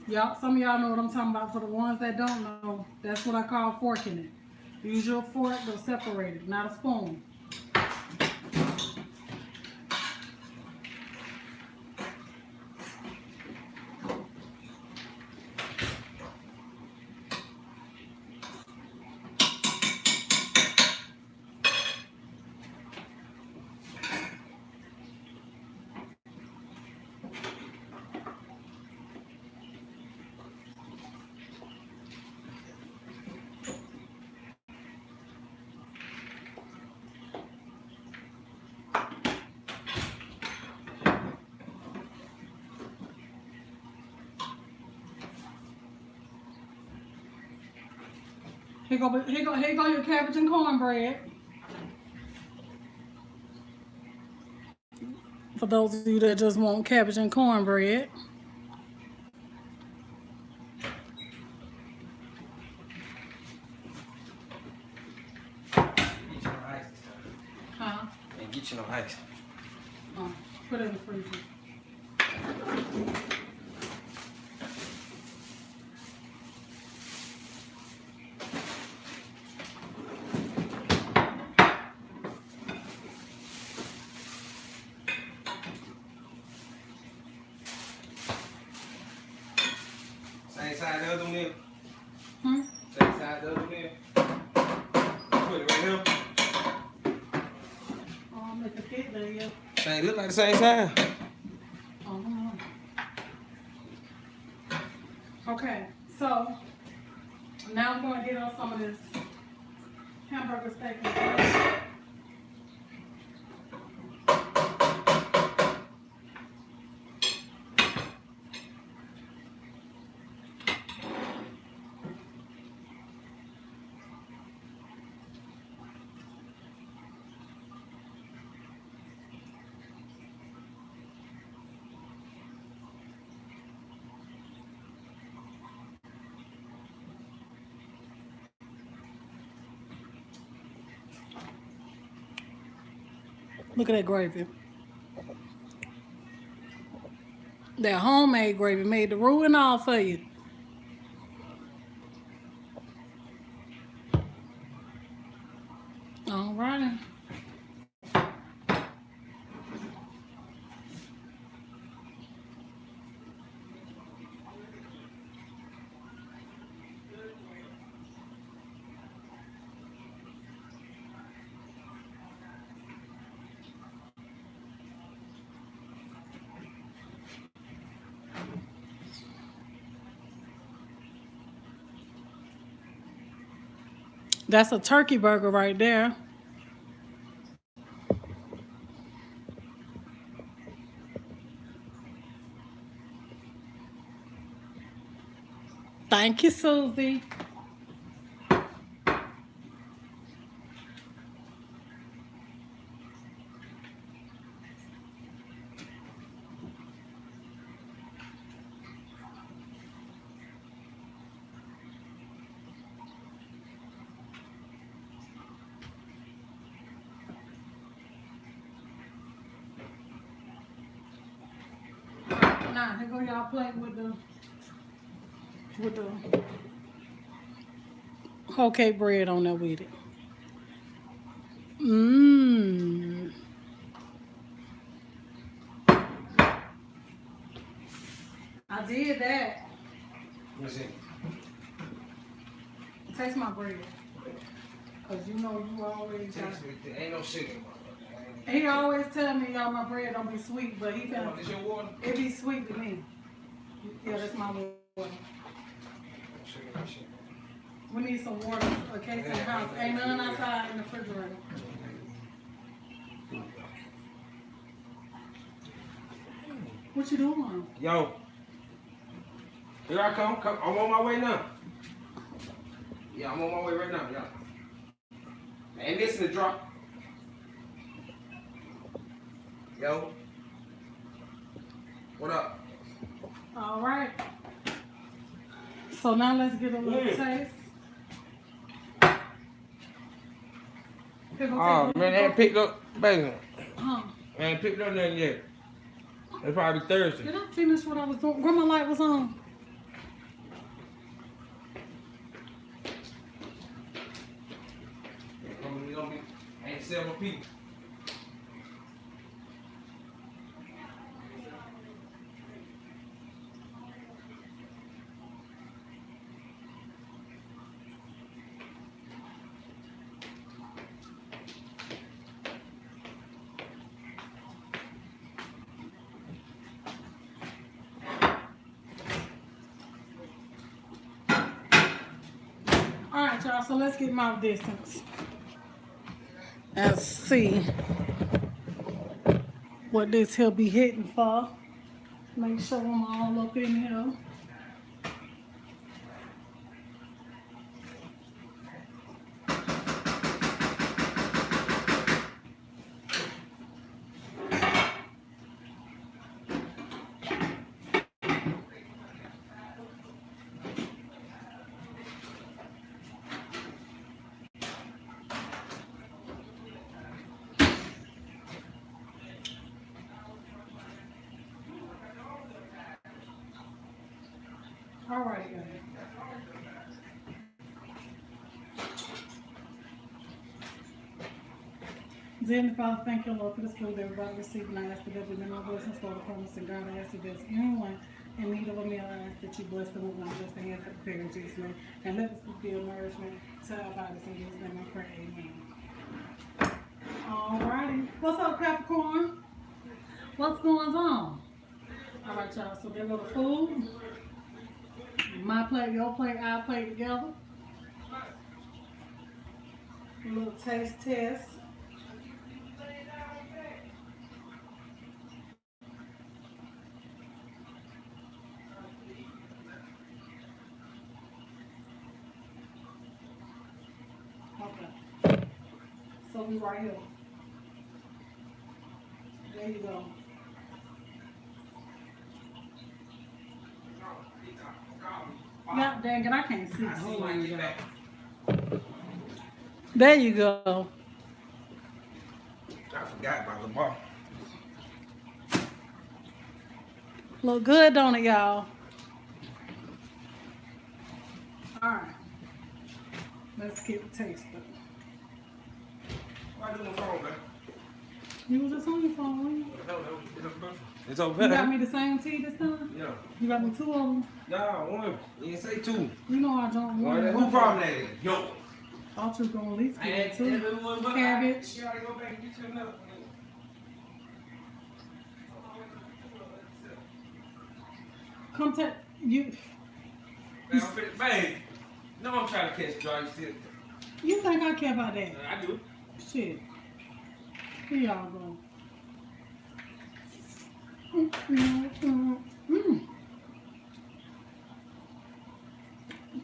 Y'all, some of y'all know what I'm talking about. For the ones that don't know, that's what I call forking it. Use your fork to separate it, not a spoon. Here go your cabbage and cornbread. For those of you that just want cabbage and cornbread. Get you no ice this time. Huh? And get you no ice. Put it in the freezer. Same side the other meal. Hmm? Same side the other meal. Put it right here. Oh, I'm at the pit there, yeah. Same, look like the same side. Okay, so now I'm going to get on some of this hamburger steak and fries. Look at that gravy. That homemade gravy made the roux and all for you. All right. That's a turkey burger right there. Thank you, Susie. Now, here go y'all plate with the whole cake bread on there with it. Mmm. I did that. What's it? Taste my bread. Cause you know you always got. There ain't no sugar. He always tell me y'all my bread don't be sweet, but he Oh, finna. this your water? It be sweet to me. Yeah, that's my water. Sugar, no sugar. We need some water, a case in the house. Ain't none outside in the refrigerator. What you doing? Yo. Here I come. I'm on my way now. Yeah, I'm on my way right now. Yeah. Ain't missing the drop. Yo. What up? All right. So now let's get a little taste. Oh man, they ain't picked up, baby. Huh? I ain't picked up nothing yet. It's probably Thursday. Did I finish what I was doing? Grandma light was on. We gonna be ain't several people. All right, y'all. So let's get mouth distance and see what this here be hitting for. Make sure I'm all up in here. All right, guys. Dear Father, thank you, Lord, for this food that we're about to receive, and I ask that there be no blessings, Lord, upon us, and God, I ask if there's anyone in need of a meal, I ask that you bless them with one bless the hands that prepare in Jesus' name, and let us be a nourishment to our bodies, in Jesus' name I pray, amen. All righty. What's up, Capricorn? What's going on? All right, y'all, so there go the food. My plate, your plate, our plate together. A little taste test. Okay. So we right here. There you go. God dang it, I can't see. Hold on, y'all. There you go. I forgot about the ball. Look good, don't it, y'all? All right. Let's keep it tasting. Why do my phone, man? You was just on your phone, weren't you? It's over You there. got me the same tea this time? Yeah. You got me two of them? Nah, one. You didn't say two. You know I don't want Who problem that is? Yo. Thought you was gonna at least I get ain't two. Cabbage. You gotta go back and get you another one. Come take you. Man, I'm trying to catch dry still. You think I care about that? I do. Shit. Here y'all go.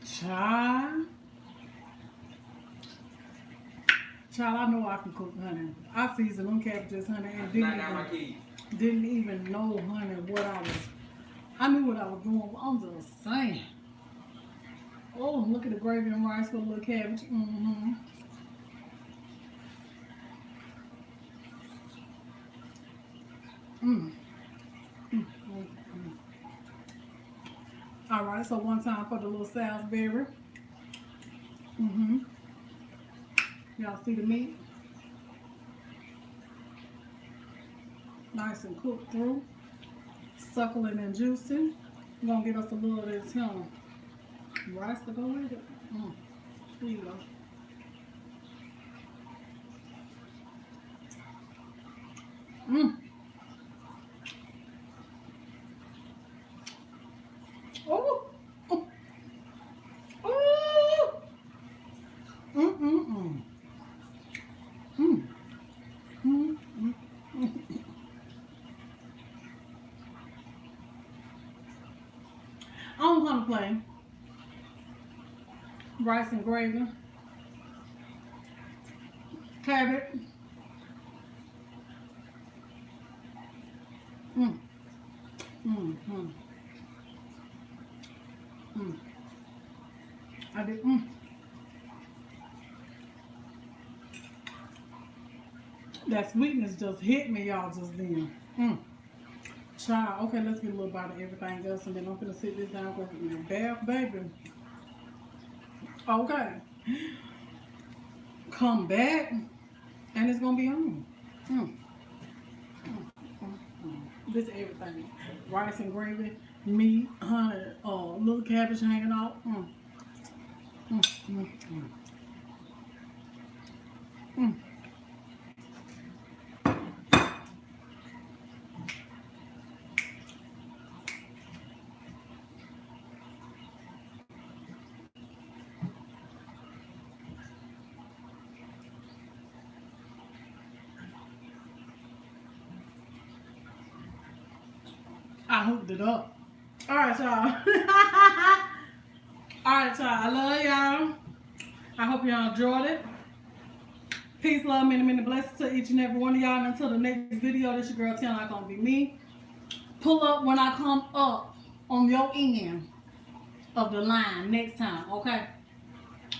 Child. Child, I know I can cook, honey. I seasoned them cabbages, honey, and didn't even know, honey, what I knew what I was doing. I'm just saying. Oh, look at the gravy and rice with a little cabbage. Mm-hmm. Mm. Mm, mm, mm. All right, so one time for the little Salisbury. Mm-hmm. Y'all see the meat? Nice and cooked through. Suckling and juicy. We're going to get us a little of this rice to go with it. Here you go. Oh! Oh! Oh! Mm-mm-mm. I'm gonna play rice and gravy, cabbage, I did. That sweetness just hit me, y'all, just then. Child, okay, let's get a little bite of everything else, and then I'm gonna sit this down with my bath, baby. Okay. Come back, and it's gonna be on. This is everything. Rice and gravy, meat, honey, little cabbage hanging out. I hooked it up. All right, y'all. All right, y'all. I love y'all. I hope y'all enjoyed it. Peace, love, many blessings to each and every one of y'all. And until the next video, this your girl Tiana. Gonna be me. Pull up when I come up on your end of the line next time, okay?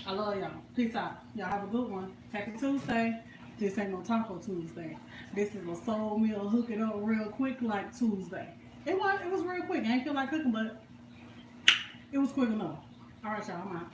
I love y'all. Peace out. Y'all have a good one. Happy Tuesday. This ain't no Taco Tuesday. This is a soul meal. Hook it up real quick like Tuesday. It was real quick. I ain't feel like cooking, but it was quick enough. All right, y'all. I'm out.